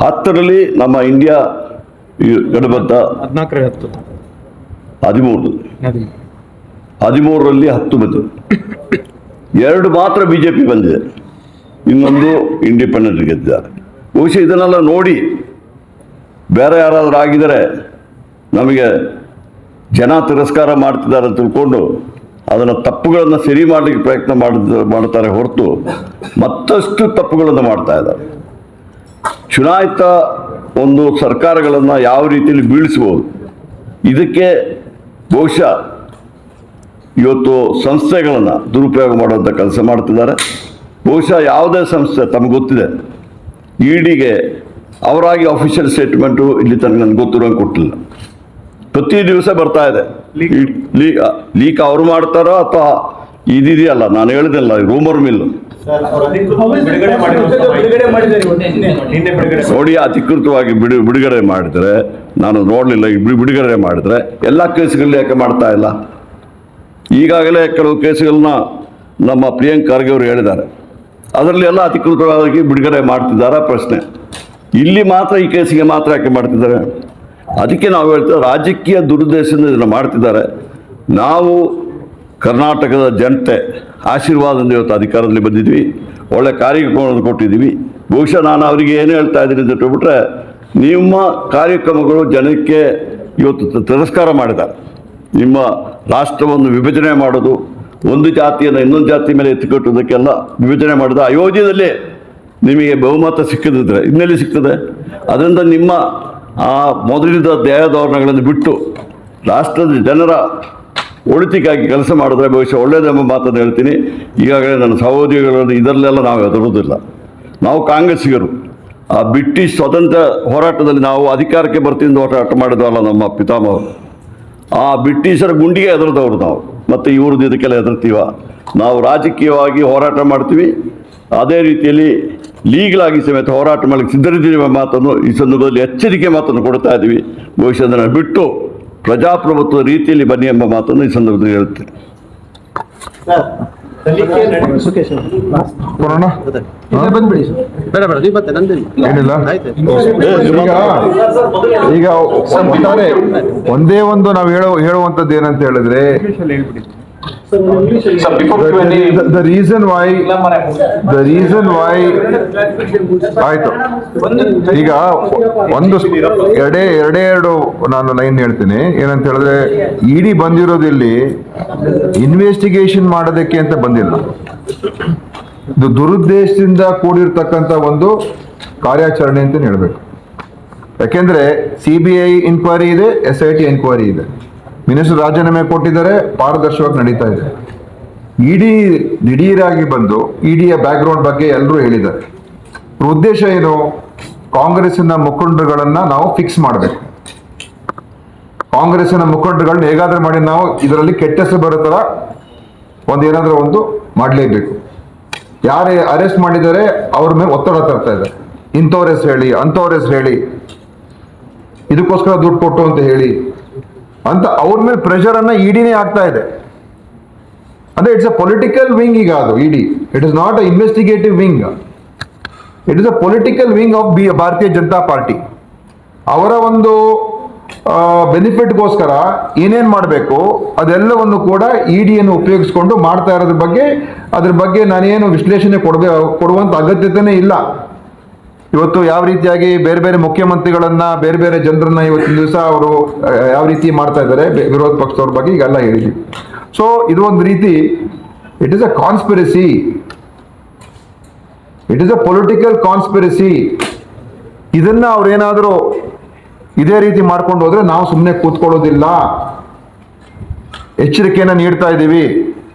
10ರಲ್ಲಿ ನಮ್ಮ ಇಂಡಿಯಾ ಗಠಬಂಧ 13ರಲ್ಲಿ 10 ಬಂದಿದೆ. 2 ಮಾತ್ರ BJP ಬಂದಿದೆ, ಇನ್ನೊಂದು ಇಂಡಿಪೆಂಡೆಂಟ್ ಗೆದ್ದಿದ್ದಾರೆ. ಬಹುಶಃ ಇದನ್ನೆಲ್ಲ ನೋಡಿ ಬೇರೆ ಯಾರಾದರೂ ಆಗಿದರೆ ನಮಗೆ ಜನ ತಿರಸ್ಕಾರ ಮಾಡ್ತಿದ್ದಾರೆ ಅಂತ ತಿಳ್ಕೊಂಡು ಅದನ್ನು ತಪ್ಪುಗಳನ್ನು ಸರಿ ಮಾಡಲಿಕ್ಕೆ ಪ್ರಯತ್ನ ಮಾಡ್ತಾರೆ ಹೊರತು ಮತ್ತಷ್ಟು ತಪ್ಪುಗಳನ್ನು ಮಾಡ್ತಾ ಇದ್ದಾರೆ. ಚುನಾಯಿತ ಒಂದು ಸರ್ಕಾರಗಳನ್ನು ಯಾವ ರೀತಿಯಲ್ಲಿ ಬೀಳಿಸ್ಬೋದು, ಇದಕ್ಕೆ ಬಹುಶಃ ಇವತ್ತು ಸಂಸ್ಥೆಗಳನ್ನು ದುರುಪಯೋಗ ಮಾಡುವಂಥ ಕೆಲಸ ಮಾಡ್ತಿದ್ದಾರೆ. ಬಹುಶಃ ಯಾವುದೇ ಸಂಸ್ಥೆ ತಮಗೆ ಗೊತ್ತಿದೆ, EDಗೆ ಅವರಾಗಿ ಅಫಿಷಿಯಲ್ ಸ್ಟೇಟ್ಮೆಂಟು ಇಲ್ಲಿ ತನಕ ನನಗೆ ಗೊತ್ತಿರೋಂಗೆ ಕೊಟ್ಟಿಲ್ಲ. ಪ್ರತಿ ದಿವಸ ಬರ್ತಾ ಇದೆ. ಲೀಕ್ ಅವ್ರು ಮಾಡ್ತಾರೋ ಅಥವಾ ಇದಿದೆಯಲ್ಲ, ನಾನು ಹೇಳಿದೆಲ್ಲ ರೂಮರ್ ಮಿಲ್ ನೋಡಿ ಅಧಿಕೃತವಾಗಿ ಬಿಡುಗಡೆ ಮಾಡಿದ್ರೆ, ನಾನು ನೋಡಲಿಲ್ಲ, ಬಿಡುಗಡೆ ಮಾಡಿದ್ರೆ ಎಲ್ಲ ಕೇಸುಗಳಲ್ಲಿ ಯಾಕೆ ಮಾಡ್ತಾ ಇಲ್ಲ? ಈಗಾಗಲೇ ಕೆಲವು ಕೇಸುಗಳನ್ನ ನಮ್ಮ ಪ್ರಿಯಾಂಕ್ ಖರ್ಗೆ ಅವರು ಹೇಳಿದ್ದಾರೆ, ಅದರಲ್ಲಿ ಎಲ್ಲ ಅಧಿಕೃತವಾಗಿ ಬಿಡುಗಡೆ ಮಾಡ್ತಿದ್ದಾರಾ ಪ್ರಶ್ನೆ. ಇಲ್ಲಿ ಮಾತ್ರ ಈ ಕೇಸಿಗೆ ಮಾತ್ರ ಯಾಕೆ ಮಾಡ್ತಿದ್ದಾರೆ? ಅದಕ್ಕೆ ನಾವು ಹೇಳ್ತೇವೆ, ರಾಜಕೀಯ ದುರುದ್ದೇಶದಿಂದ ಇದನ್ನು ಮಾಡ್ತಿದ್ದಾರೆ. ನಾವು ಕರ್ನಾಟಕದ ಜನತೆ ಆಶೀರ್ವಾದದಿಂದ ಇವತ್ತು ಅಧಿಕಾರದಲ್ಲಿ ಬಂದಿದ್ವಿ, ಒಳ್ಳೆ ಕಾರ್ಯಕ್ರಮವನ್ನು ಕೊಟ್ಟಿದ್ದೀವಿ. ಬಹುಶಃ ನಾನು ಅವರಿಗೆ ಏನು ಹೇಳ್ತಾ ಇದ್ದೀನಿ ಅಂತ ಹೇಳ್ಬಿಟ್ರೆ, ನಿಮ್ಮ ಕಾರ್ಯಕ್ರಮಗಳು ಜನಕ್ಕೆ ಇವತ್ತು ತಿರಸ್ಕಾರ ಮಾಡಿದ್ದಾರೆ. ನಿಮ್ಮ ರಾಷ್ಟ್ರವನ್ನು ವಿಭಜನೆ ಮಾಡೋದು, ಒಂದು ಜಾತಿಯನ್ನು ಇನ್ನೊಂದು ಜಾತಿ ಮೇಲೆ ಎತ್ತಿಕೊಟ್ಟೋದಕ್ಕೆಲ್ಲ ವಿಭಜನೆ ಮಾಡಿದ ಅಯೋಧ್ಯೆಯಲ್ಲಿ ನಿಮಗೆ ಬಹುಮತ ಸಿಕ್ಕದಿದ್ದರೆ ಇನ್ನೆಲ್ಲಿ ಸಿಗ್ತದೆ? ಅದರಿಂದ ನಿಮ್ಮ ಆ ಮೊದಲಿದ ದೇಹಧೋರಣೆಗಳನ್ನು ಬಿಟ್ಟು ರಾಷ್ಟ್ರದ ಜನರ ಒಳಿತಿಗಾಗಿ ಕೆಲಸ ಮಾಡಿದ್ರೆ ಬಹುಶಃ ಒಳ್ಳೆಯದೆಂಬ ಮಾತನ್ನು ಹೇಳ್ತೀನಿ. ಈಗಾಗಲೇ ನನ್ನ ಸಹೋದ್ಯೋಗಿಗಳನ್ನು ಇದರಲ್ಲೆಲ್ಲ ನಾವು ಹೆದರುವುದಿಲ್ಲ. ನಾವು ಕಾಂಗ್ರೆಸ್ಸಿಗರು ಆ ಬ್ರಿಟಿಷ್ ಸ್ವತಂತ್ರ ಹೋರಾಟದಲ್ಲಿ ನಾವು ಅಧಿಕಾರಕ್ಕೆ ಬರ್ತಿಂದ ಹೋರಾಟ ಮಾಡಿದವಲ್ಲ ನಮ್ಮ ಪಿತಾಮಹರು. ಆ ಬ್ರಿಟಿಷರ ಗುಂಡಿಗೆ ಹೆದರ್ದವರು ನಾವು. ಮತ್ತು ಇವ್ರದ್ದು ಇದಕ್ಕೆಲ್ಲ ಹೆದರ್ತೀವ? ನಾವು ರಾಜಕೀಯವಾಗಿ ಹೋರಾಟ ಮಾಡ್ತೀವಿ, ಅದೇ ರೀತಿಯಲ್ಲಿ ಲೀಗಲಾಗಿ ಸಮೇತ ಹೋರಾಟ ಮಾಡಲಿಕ್ಕೆ ಸಿದ್ಧರಿದ್ದೀವಿ ಎಂಬ ಮಾತನ್ನು ಈ ಸಂದರ್ಭದಲ್ಲಿ ಎಚ್ಚರಿಕೆ ಮಾತನ್ನು ಕೊಡ್ತಾ ಇದ್ದೀವಿ. ಬಹುಶಃ ಅದನ್ನು ಬಿಟ್ಟು ಪ್ರಜಾಪ್ರಭುತ್ವ ರೀತಿಯಲ್ಲಿ ಬನ್ನಿ ಎಂಬ ಮಾತನ್ನು ಈ ಸಂದರ್ಭದಲ್ಲಿ ಹೇಳುತ್ತೇನೆ. ಏನಿಲ್ಲ, ಈಗ ಒಟ್ಟಾರೆ ಒಂದೇ ಒಂದು ನಾವು ಹೇಳುವಂಥದ್ದು ಏನಂತ ಹೇಳಿದ್ರೆ, Sir, before Q&A, the reason why ಆಯ್ತು, ಈಗ ಎರಡು ನಾನು ಲೈನ್ ಹೇಳ್ತೀನಿ. ಏನಂತ ಹೇಳಿದ್ರೆ, ಇಡಿ ಬಂದಿರೋದಿಲ್ಲಿ ಇನ್ವೆಸ್ಟಿಗೇಷನ್ ಮಾಡೋದಕ್ಕೆ ಅಂತ ಬಂದಿಲ್ಲ. ಇದು ದುರುದ್ದೇಶದಿಂದ ಕೂಡಿರ್ತಕ್ಕಂಥ ಒಂದು ಕಾರ್ಯಾಚರಣೆ ಅಂತ ಹೇಳ್ಬೇಕು. ಯಾಕೆಂದ್ರೆ CBI ಇನ್ಕ್ವೈರಿ ಇದೆ, SIT ಇನ್ಕ್ವೈರಿ ಇದೆ. ಮಿನಿಸ್ಟರ್ ರಾಜೀನಾಮೆ ಕೊಟ್ಟಿದ್ದಾರೆ, ಪಾರದರ್ಶಕವಾಗಿ ನಡೀತಾ ಇದೆ. ಇಡಿ ದಿಢೀರಾಗಿ ಬಂದು ಇಡಿಯ ಬ್ಯಾಕ್ಗ್ರೌಂಡ್ ಬಗ್ಗೆ ಎಲ್ಲರೂ ಹೇಳಿದ್ದಾರೆ. ಉದ್ದೇಶ ಏನು? ಕಾಂಗ್ರೆಸ್ಸಿನ ಮುಖಂಡರುಗಳನ್ನ ನಾವು ಫಿಕ್ಸ್ ಮಾಡಬೇಕು. ಕಾಂಗ್ರೆಸ್ಸಿನ ಮುಖಂಡರುಗಳನ್ನ ಹೇಗಾದ್ರೂ ಮಾಡಿ ನಾವು ಇದರಲ್ಲಿ ಕೆಟ್ಟ ಹೆಸರು ಬರೋ ಥರ ಏನಾದ್ರೂ ಒಂದು ಮಾಡಲೇಬೇಕು. ಯಾರೇ ಅರೆಸ್ಟ್ ಮಾಡಿದ್ದಾರೆ ಅವ್ರ ಮೇಲೆ ಒತ್ತಡ ತರ್ತಾ ಇದೆ. ಇಂಥವ್ರ ಹೆಸರು ಹೇಳಿ, ಅಂಥವ್ರ ಹೆಸರು ಹೇಳಿ, ಇದಕ್ಕೋಸ್ಕರ ದುಡ್ಡು ಕೊಟ್ಟು ಅಂತ ಹೇಳಿ ಅಂತ ಅವ್ರ ಮೇಲೆ ಪ್ರೆಷರ್ ಅನ್ನ ಇಡಿನೇ ಆಗ್ತಾ ಇದೆ. ಅಂದ್ರೆ ಇಟ್ಸ್ ಅ ಪೊಲಿಟಿಕಲ್ ವಿಂಗ್. ಈಗ ಅದು ED, it is not a investigative wing, it is a political wing of Bharatiya Janata party. ಅವರ ಒಂದು ಬೆನಿಫಿಟ್ಗೋಸ್ಕರ ಏನೇನ್ ಮಾಡಬೇಕು ಅದೆಲ್ಲವನ್ನು ಕೂಡ ಇಡಿಯನ್ನು ಉಪಯೋಗಿಸ್ಕೊಂಡು ಮಾಡ್ತಾ ಇರೋದ್ರ ಬಗ್ಗೆ ನಾನೇನು ವಿಶ್ಲೇಷಣೆ ಕೊಡುವಂತ ಅಗತ್ಯತೆನೇ ಇಲ್ಲ. ಇವತ್ತು ಯಾವ ರೀತಿಯಾಗಿ ಬೇರೆ ಬೇರೆ ಮುಖ್ಯಮಂತ್ರಿಗಳನ್ನ, ಬೇರೆ ಬೇರೆ ಜನರನ್ನ ಇವತ್ತಿನ ದಿವಸ ಅವರು ಯಾವ ರೀತಿ ಮಾಡ್ತಾ ಇದ್ದಾರೆ ವಿರೋಧ ಪಕ್ಷದವ್ರ ಬಗ್ಗೆ ಈಗೆಲ್ಲ ಹೇಳಿದ್ವಿ. ಸೊ ಇದು ಒಂದು ರೀತಿ it is a conspiracy, it is a political conspiracy. ಇದನ್ನ ಅವ್ರೇನಾದರೂ ಇದೇ ರೀತಿ ಮಾಡ್ಕೊಂಡು ಹೋದ್ರೆ ನಾವು ಸುಮ್ಮನೆ ಕೂತ್ಕೊಳ್ಳೋದಿಲ್ಲ. ಎಚ್ಚರಿಕೆಯನ್ನ ನೀಡ್ತಾ ಇದ್ದೀವಿ.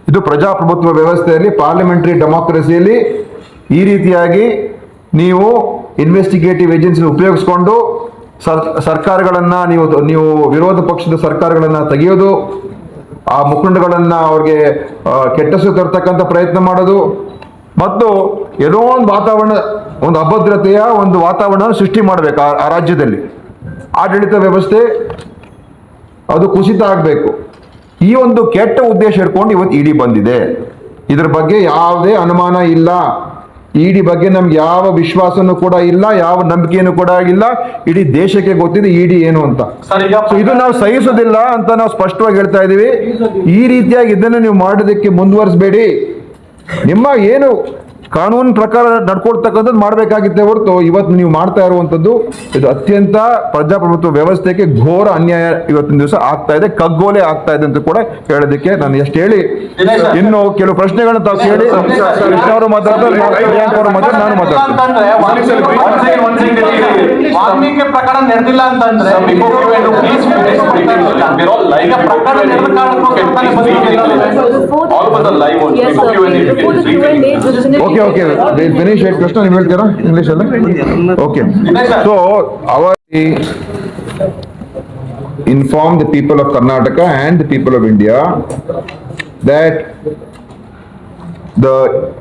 ಇದು ಪ್ರಜಾಪ್ರಭುತ್ವ ವ್ಯವಸ್ಥೆಯಲ್ಲಿ, ಪಾರ್ಲಿಮೆಂಟರಿ ಡೆಮಾಕ್ರಸಿಯಲ್ಲಿ ಈ ರೀತಿಯಾಗಿ ನೀವು ಇನ್ವೆಸ್ಟಿಗೇಟಿವ್ ಏಜೆನ್ಸಿ ಉಪಯೋಗಿಸ್ಕೊಂಡು ಸರ್ಕಾರಗಳನ್ನ ನೀವು ವಿರೋಧ ಪಕ್ಷದ ಸರ್ಕಾರಗಳನ್ನ ತೆಗೆಯೋದು, ಆ ಮುಖಂಡಗಳನ್ನ ಅವ್ರಿಗೆ ಕೆಟ್ಟಸು ತರ್ತಕ್ಕಂಥ ಪ್ರಯತ್ನ ಮಾಡೋದು, ಮತ್ತು ಏನೋ ಒಂದು ವಾತಾವರಣ, ಒಂದು ಅಭದ್ರತೆಯ ಒಂದು ವಾತಾವರಣ ಸೃಷ್ಟಿ ಮಾಡಬೇಕು ಆ ರಾಜ್ಯದಲ್ಲಿ. ಆಡಳಿತ ವ್ಯವಸ್ಥೆ ಅದು ಕುಸಿತ ಆಗಬೇಕು. ಈ ಒಂದು ಕೆಟ್ಟ ಉದ್ದೇಶ ಇಟ್ಕೊಂಡು ಇವತ್ತು ಇಡಿ ಬಂದಿದೆ. ಇದ್ರ ಬಗ್ಗೆ ಯಾವುದೇ ಅನುಮಾನ ಇಲ್ಲ. ಇಡಿ ಬಗ್ಗೆ ನಮ್ಗೆ ಯಾವ ವಿಶ್ವಾಸನೂ ಕೂಡ ಇಲ್ಲ, ಯಾವ ನಂಬಿಕೆಯನ್ನು ಕೂಡ ಇಲ್ಲ. ಇಡೀ ದೇಶಕ್ಕೆ ಗೊತ್ತಿದೆ ಇಡಿ ಏನು ಅಂತ. ಸೊ ಇದು ನಾವು ಸಹಿಸೋದಿಲ್ಲ ಅಂತ ನಾವು ಸ್ಪಷ್ಟವಾಗಿ ಹೇಳ್ತಾ ಇದೀವಿ. ಈ ರೀತಿಯಾಗಿ ಇದನ್ನು ನೀವು ಮಾಡೋದಕ್ಕೆ ಮುಂದುವರಿಸಬೇಡಿ. ನಿಮ್ಮ ಏನು ಕಾನೂನು ಪ್ರಕಾರ ನಡ್ಕೊಳ್ತಕ್ಕಂಥದ್ದು ಮಾಡಬೇಕಾಗಿತ್ತೆ ಹೊರತು ಇವತ್ತು ನೀವು ಮಾಡ್ತಾ ಇರುವಂಥದ್ದು ಇದು ಅತ್ಯಂತ ಪ್ರಜಾಪ್ರಭುತ್ವ ವ್ಯವಸ್ಥೆಗೆ ಘೋರ ಅನ್ಯಾಯ ಇವತ್ತಿನ ದಿವಸ ಆಗ್ತಾ ಇದೆ, ಕಗ್ಗೋಲೆ ಆಗ್ತಾ ಇದೆ ಅಂತ ಕೂಡ ಹೇಳೋದಕ್ಕೆ ನಾನು ಎಷ್ಟು ಹೇಳಿ, ಇನ್ನು ಕೆಲವು ಪ್ರಶ್ನೆಗಳನ್ನ ತಾವು ಕೇಳಿ. ಕೃಷ್ಣ ಅವರು ಮಾತಾಡ್ತಾರೆ, ಪ್ರಿಯಾಂಕ್ ಅವರು ಮಾತಾಡ್ತಾರೆ, ನಾನು ಮಾತಾಡ್ತೀನಿ. ವಾಲ್ಮೀಕಿ ಪ್ರಕರಣ ನಡೆದಿಲ್ಲ ಅಂತಂದ್ರೆ ಓಕೆ ಫಿನಿಶ್ ಆಯ್ತು. ಕೃಷ್ಣ ನೀವು ಹೇಳ್ತೀರಾ ಇಂಗ್ಲಿಷ್ ಅಲ್ಲಿ? Okay. So inform the people of Karnataka and the people of India that the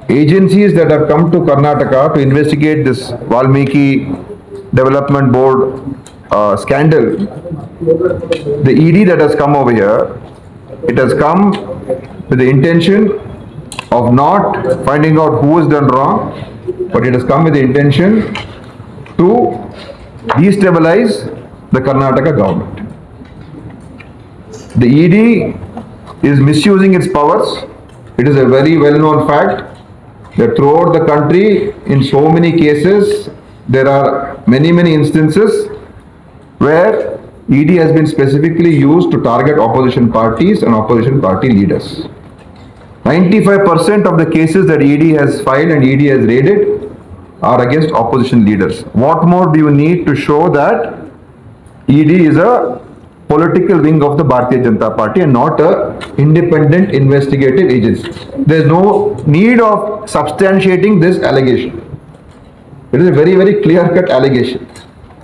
agencies that have come to Karnataka to investigate this Valmiki Development Board scandal, the ED that has come over here, it has come with the intention of not finding out who has done wrong, but it has come with the intention to destabilize the Karnataka government. The ED is misusing its powers. It is a very well-known fact that throughout the country, in so many cases, there are many instances where ED has been specifically used to target opposition parties and opposition party leaders. 95% of the cases that ED has filed and ED has raided are against opposition leaders. What more do you need to show that ED is a political wing of the Bharatiya Janata Party and not a independent investigative agency? There is no need of substantiating this allegation. It is a very clear-cut allegation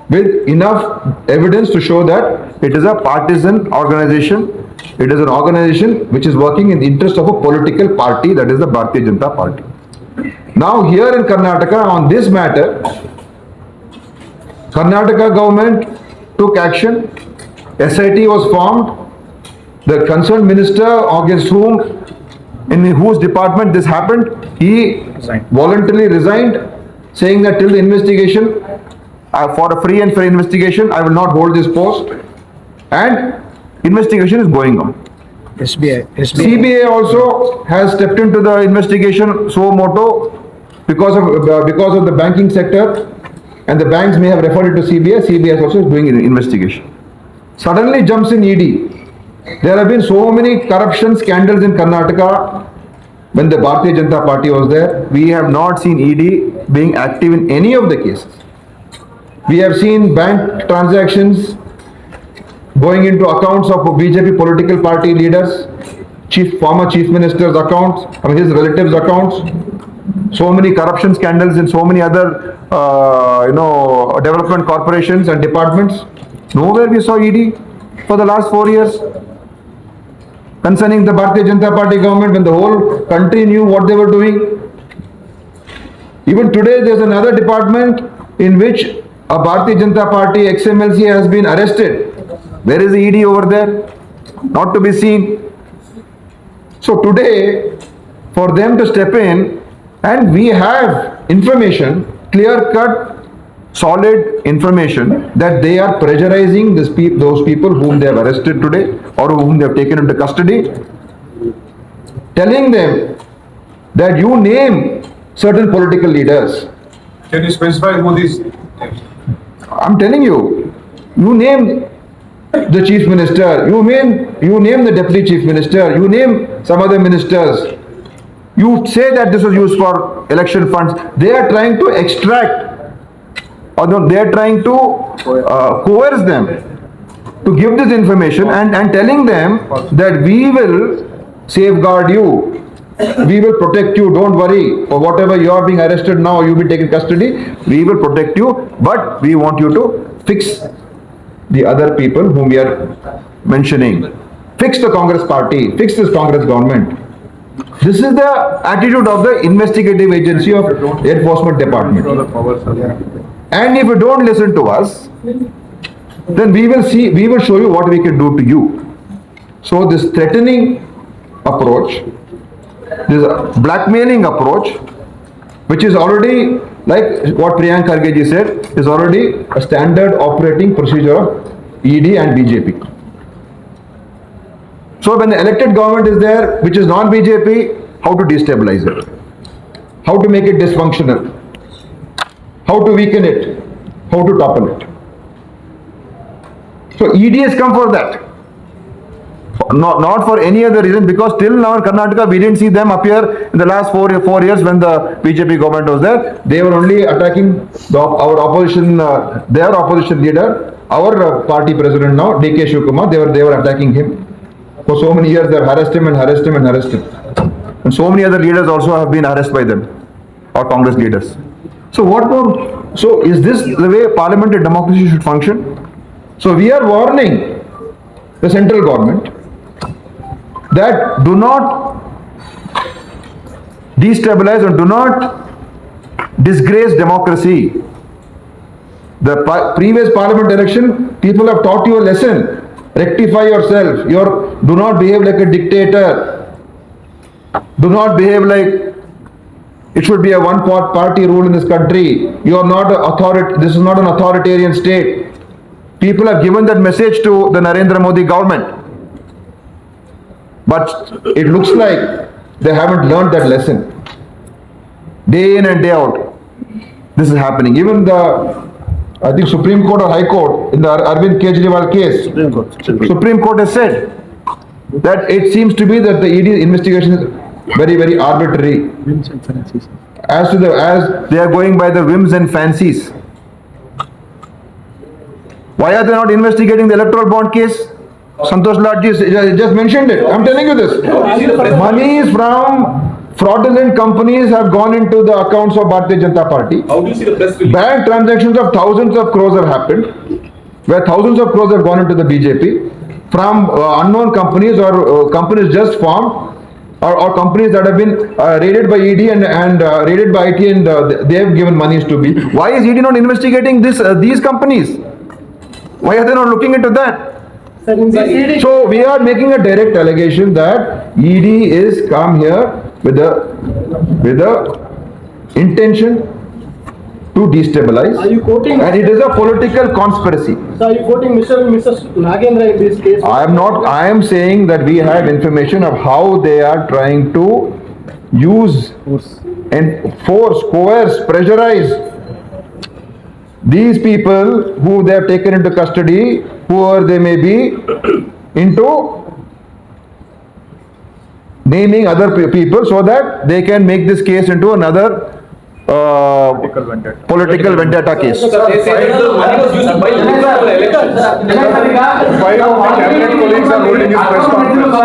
with enough evidence to show that it is a partisan organization. It is an organization which is working in the interest of a political party, that is the Bharatiya Janata Party. Now here in Karnataka on this matter, Karnataka government took action. SIT was formed. The concerned minister against whom, in whose department this happened, he voluntarily resigned, saying that till the investigation, for a free and fair investigation, I will not hold this post. And investigation is going on. CBI also has stepped into the investigation suo moto because of the banking sector, and the banks may have referred it to CBI. CBI also is doing an investigation. Suddenly jumps in ED. There have been so many corruption scandals in Karnataka when the Bharatiya Janata Party was there. We have not seen ED being active in any of the cases. We have seen bank transactions going into accounts of BJP political party leaders, former chief minister's accounts, his relatives' accounts. So many corruption scandals in so many other, development corporations and departments. Nowhere we saw ED for the last 4 years. Concerning the Bharatiya Janata Party government, when the whole country knew what they were doing. Even today, there's another department in which a Bharatiya Janata Party ex-MLC has been arrested. Where is the ED over there? Not to be seen. So today, for them to step in, and we have information, clear-cut, solid information that they are pressurizing those people whom they have arrested today or whom they have taken into custody, telling them that you name certain political leaders. Can you specify who these? I'm telling you, you name the chief minister, you name the deputy chief minister, you name some other ministers. You say that this was used for election funds. They are trying to extract, or they are trying to coerce them to give this information and telling them that we will safeguard you, we will protect you, don't worry, for whatever you are being arrested now, you will be taken custody, we will protect you, but we want you to fix the other people whom we are mentioning. Fix the Congress party, fix this Congress government. This is the attitude of the investigative agency of Enforcement Department. And if you don't listen to us, then we will show you what we can do to you. So this threatening approach, this blackmailing approach, which is already, like what Priyank Kharge ji said, is already a standard operating procedure of ED and BJP. So when the elected government is there, which is non-BJP, how to destabilize it? How to make it dysfunctional? How to weaken it? How to topple it? So ED has come for that. Not for any other reason, because till now in Karnataka we didn't see them appear in the last 4 years when the BJP government was there. They were only attacking our opposition, their opposition leader, our party president now, DK Shivakumar. They were attacking him. For so many years they have harassed him. And so many other leaders also have been harassed by them, or Congress leaders. So what more? So is this the way parliamentary democracy should function? So we are warning the central government that do not destabilize and do not disgrace democracy. The previous parliament election, people have taught you a lesson. Rectify yourself. Do not behave like a dictator. Do not behave like it should be a one-party rule in this country. You are not an authority. This is not an authoritarian state. People have given that message to the Narendra Modi government. But it looks like they haven't learned that lesson. Day in and day out, this is happening. Even I think Supreme Court or High Court in the Arvind Kejriwal case, Supreme Court has said that it seems to be that the ED investigation is very, very arbitrary. As they are going by the whims and fancies. Why are they not investigating the electoral bond case? Santosh Ladji just mentioned it. I'm telling you this. Monies from fraudulent companies have gone into the accounts of Bharatiya Janata Party. How do you see the press release? Bank transactions of thousands of crores have happened, where thousands of crores have gone into the BJP from unknown companies or companies just formed, or companies that have been raided by ED and raided by IT, and they have given monies to be. Why is ED not investigating these companies? Why are they not looking into that? So we are making a direct allegation that ED is come here with the intention to destabilize, Are you quoting? and it is a political conspiracy. So are you quoting Mr. and Mrs. Nagendra in this case? I am not. I am saying that we have information of how they are trying to use and force, coerce, pressurize these people who they have taken into custody, whoever they may be, into naming other people so that they can make this case into another political vendetta case. They say that the money was used to buy electoral elections. 5 of my cabinet colleagues are holding his press conference.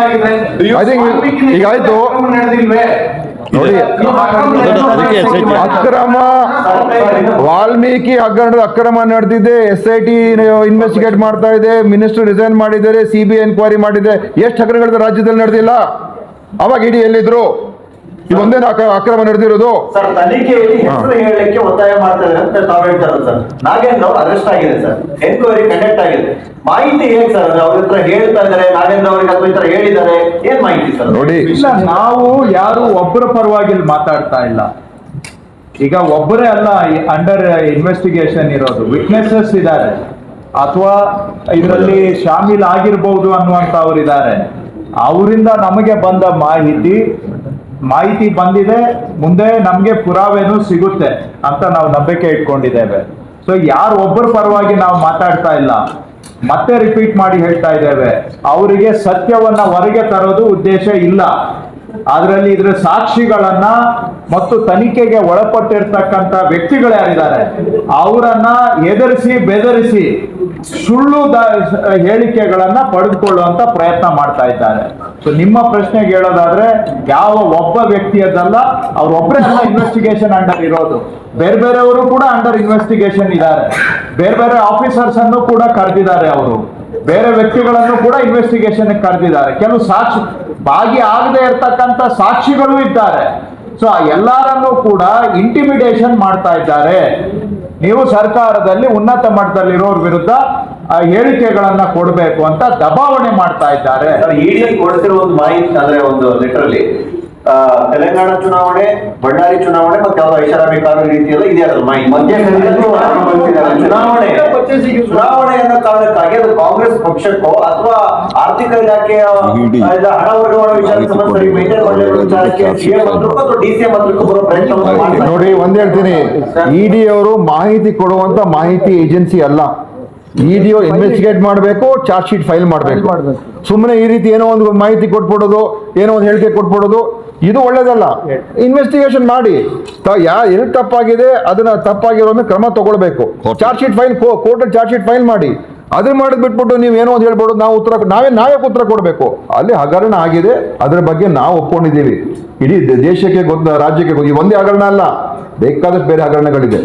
I think ಈಗ ಆಯ್ತು ನೋಡಿ, ಅಕ್ರಮ ವಾಲ್ಮೀಕಿ ಹಗರಣದ ಅಕ್ರಮ ನಡೆದಿದೆ, SIT ಇನ್ವೆಸ್ಟಿಗೇಟ್ ಮಾಡ್ತಾ ಇದೆ, ಮಿನಿಸ್ಟರ್ ರಿಸೈನ್ ಮಾಡಿದ್ದಾರೆ, CBI ಎನ್ಕ್ವೈರಿ ಮಾಡಿದೆ. ಎಷ್ಟು ಹಗರಣಗಳು ರಾಜ್ಯದಲ್ಲಿ ನಡೆದಿಲ್ಲ? ಅವಾಗ ಇಡಿ ಎಲ್ಲಿದ್ರು? ಇದೊಂದೇನು ಅಕ್ರಮ ನಡೆದಿರೋದು? ಸರ್, ತನಿಖೆಯಲ್ಲಿ ಹೆಸರು ಹೇಳಲಿಕ್ಕೆ ಒತ್ತಾಯ ಮಾಡ್ತಾರೆ ಅಂತ ತಾವು ಹೇಳ್ತಾರೆ ಸರ್. ನಾಗೇಂದ್ರ ಅವರು ಅರೆಸ್ಟ್ ಆಗಿದೆ ಸರ್, ಎನ್ಕ್ವೈರಿ ಕಂಡಕ್ಟ್ ಆಗಿದೆ. ಮಾಹಿತಿ ಹೇಗೆ ಸರ್? ಅವ್ರ ಹತ್ರ ಹೇಳ್ತಾ ಇದಾರೆ ನಾಗೇಂದ್ರ ಅವರಿಗೆ ಅಥವಾ ಈ ತರ ಹೇಳಿದ್ದಾರೆ, ಏನ್ ಮಾಹಿತಿ ಸರ್? ನೋಡಿ, ಇಲ್ಲ, ನಾವು ಯಾರು ಒಬ್ಬರ ಪರವಾಗಿ ಇಲ್ಲಿ ಮಾತಾಡ್ತಾ ಇಲ್ಲ. ಈಗ ಒಬ್ಬರೇ ಅಲ್ಲ ಅಂಡರ್ ಇನ್ವೆಸ್ಟಿಗೇಷನ್ ಇರೋದು, ವಿಟ್ನೆಸಸ್ ಇದ್ದಾರೆ ಅಥವಾ ಇದರಲ್ಲಿ ಶಾಮೀಲ್ ಆಗಿರ್ಬಹುದು ಅನ್ನುವಂಥವ್ರು ಇದ್ದಾರೆ. ಅವರಿಂದ ನಮಗೆ ಬಂದ ಮಾಹಿತಿ ಬಂದಿದೆ, ಮುಂದೆ ನಮಗೆ ಪುರಾವೆನೂ ಸಿಗುತ್ತೆ ಅಂತ ನಾವು ನಂಬಿಕೆ ಇಟ್ಕೊಂಡಿದ್ದೇವೆ. ಸೊ ಯಾರು ಒಬ್ಬರ ಪರವಾಗಿ ನಾವು ಮಾತಾಡ್ತಾ ಇಲ್ಲ, ಮತ್ತೆ ರಿಪೀಟ್ ಮಾಡಿ ಹೇಳ್ತಾ ಇದ್ದೇವೆ, ಅವರಿಗೆ ಸತ್ಯವನ್ನ ಹೊರಗೆ ತರೋದು ಉದ್ದೇಶ ಇಲ್ಲ. ಅದರಲ್ಲಿ ಇದ್ರ ಸಾಕ್ಷಿಗಳನ್ನ ಮತ್ತು ತನಿಖೆಗೆ ಒಳಪಟ್ಟಿರ್ತಕ್ಕಂಥ ವ್ಯಕ್ತಿಗಳು ಯಾರಿದ್ದಾರೆ ಅವರನ್ನ ಎದುರಿಸಿ ಬೆದರಿಸಿ ಸುಳ್ಳು ಹೇಳಿಕೆಗಳನ್ನ ಪಡೆದುಕೊಳ್ಳುವಂತ ಪ್ರಯತ್ನ ಮಾಡ್ತಾ ಇದ್ದಾರೆ. ಸೊ ನಿಮ್ಮ ಪ್ರಶ್ನೆಗೆ ಹೇಳೋದಾದ್ರೆ ಯಾವ ಒಬ್ಬ ವ್ಯಕ್ತಿಯದಲ್ಲ, ಅವ್ರೊಬ್ಬರೇ ಅಲ್ಲ ಇನ್ವೆಸ್ಟಿಗೇಷನ್ ಅಂಡರ್ ಇರೋದು, ಬೇರೆ ಬೇರೆಯವರು ಕೂಡ ಅಂಡರ್ ಇನ್ವೆಸ್ಟಿಗೇಷನ್ ಇದ್ದಾರೆ. ಬೇರೆ ಬೇರೆ ಆಫೀಸರ್ಸ್ ಅನ್ನು ಕೂಡ ಕರೆದಿದ್ದಾರೆ, ಅವರು ಬೇರೆ ವ್ಯಕ್ತಿಗಳನ್ನು ಕೂಡ ಇನ್ವೆಸ್ಟಿಗೇಷನ್ ಕರೆದಿದ್ದಾರೆ. ಕೆಲವು ಸಾಕ್ಷಿ ಭಾಗಿ ಆಗದೆ ಇರತಕ್ಕಂತ ಸಾಕ್ಷಿಗಳು ಇದ್ದಾರೆ. ಸೊ ಎಲ್ಲರನ್ನೂ ಕೂಡ ಇಂಟಿಮಿಡೇಷನ್ ಮಾಡ್ತಾ ಇದ್ದಾರೆ. ನೀವು ಸರ್ಕಾರದಲ್ಲಿ ಉನ್ನತ ಮಟ್ಟದಲ್ಲಿರೋರ್ ವಿರುದ್ಧ ಹೇಳಿಕೆಗಳನ್ನ ಕೊಡಬೇಕು ಅಂತ ದಬಾವಣೆ ಮಾಡ್ತಾ ಇದ್ದಾರೆ. ಇಡಿ ಕೊಡ್ತಿರೋ ಒಂದು ಮಾಹಿತಿ ಅಂದ್ರೆ ಒಂದು ಲಿಟರಲಿ ತೆಲಂಗಾಣ ಚುನಾವಣೆ, ಬಳ್ಳಾರಿ ಚುನಾವಣೆ ಮತ್ತೆ ಯಾವ್ದೋ ಐಷಾರಾಮಿ ಕಾನೂನು ರೀತಿಯಲ್ಲ ಇದೆ ಅದ್ರ ಮಾಹಿತಿ. ಚುನಾವಣೆ ಅನ್ನೋ ಕಾರಣಕ್ಕಾಗಿ ಅದು ಕಾಂಗ್ರೆಸ್ ಪಕ್ಷಕ್ಕೋ ಅಥವಾ ಆರ್ಥಿಕ ಇಲಾಖೆಯ ಹಣ ವರ್ಗಾವಣೆ ವಿಚಾರಕ್ಕೆ ಸಂಬಂಧಿಸಿ ಮೇಂಟೈನ್ ಮಾಡಲಿರುವ ವಿಚಾರಕ್ಕೆ CM ಮಂತ್ರಿಗೂ ಅಥವಾ DCM ಮಂತ್ರಿಗೂ ಬರೋ ಪ್ರಯತ್ನವನ್ನು ಮಾಡ್ತಾರೆ. ನೋಡಿ, ಒಂದ್ ಹೇಳ್ತೀನಿ, ED ಅವರು ಮಾಹಿತಿ ಕೊಡುವಂತ ಮಾಹಿತಿ ಏಜೆನ್ಸಿ ಅಲ್ಲ. ED ಇನ್ವೆಸ್ಟಿಗೇಟ್ ಮಾಡಬೇಕು, ಚಾರ್ಜ್ ಶೀಟ್ ಫೈಲ್ ಮಾಡಬೇಕು. ಸುಮ್ಮನೆ ಈ ರೀತಿ ಏನೋ ಒಂದು ಮಾಹಿತಿ ಕೊಟ್ಬಿಡೋದು, ಏನೋ ಒಂದು ಹೇಳಿಕೆ ಕೊಟ್ಬಿಡೋದು, ಇದು ಒಳ್ಳೇದಲ್ಲ. ಇನ್ವೆಸ್ಟಿಗೇಷನ್ ಮಾಡಿ ಎಲ್ಲಿ ತಪ್ಪಾಗಿದೆ ಅದನ್ನ ತಪ್ಪಾಗಿರೋ ಕ್ರಮ ತಗೊಳ್ಬೇಕು. Charge sheet file, court charge sheet file ಮಾಡಿ. ಅದನ್ನ ಮಾಡೋದು ಬಿಟ್ಬಿಟ್ಟು ನೀವು ಏನೋ ಒಂದು ಹೇಳ್ಬೋದು, ನಾವು ನಾವೇ ಉತ್ತರ ಕೊಡಬೇಕು. ಅಲ್ಲಿ ಹಗರಣ ಆಗಿದೆ, ಅದ್ರ ಬಗ್ಗೆ ನಾವು ಒಪ್ಕೊಂಡಿದ್ದೀವಿ. ಇಡೀ ದೇಶಕ್ಕೆ ರಾಜ್ಯಕ್ಕೆ ಒಂದೇ ಹಗರಣ ಅಲ್ಲ, ಬೇಕಾದಷ್ಟು ಬೇರೆ ಹಗರಣಗಳಿದೆ.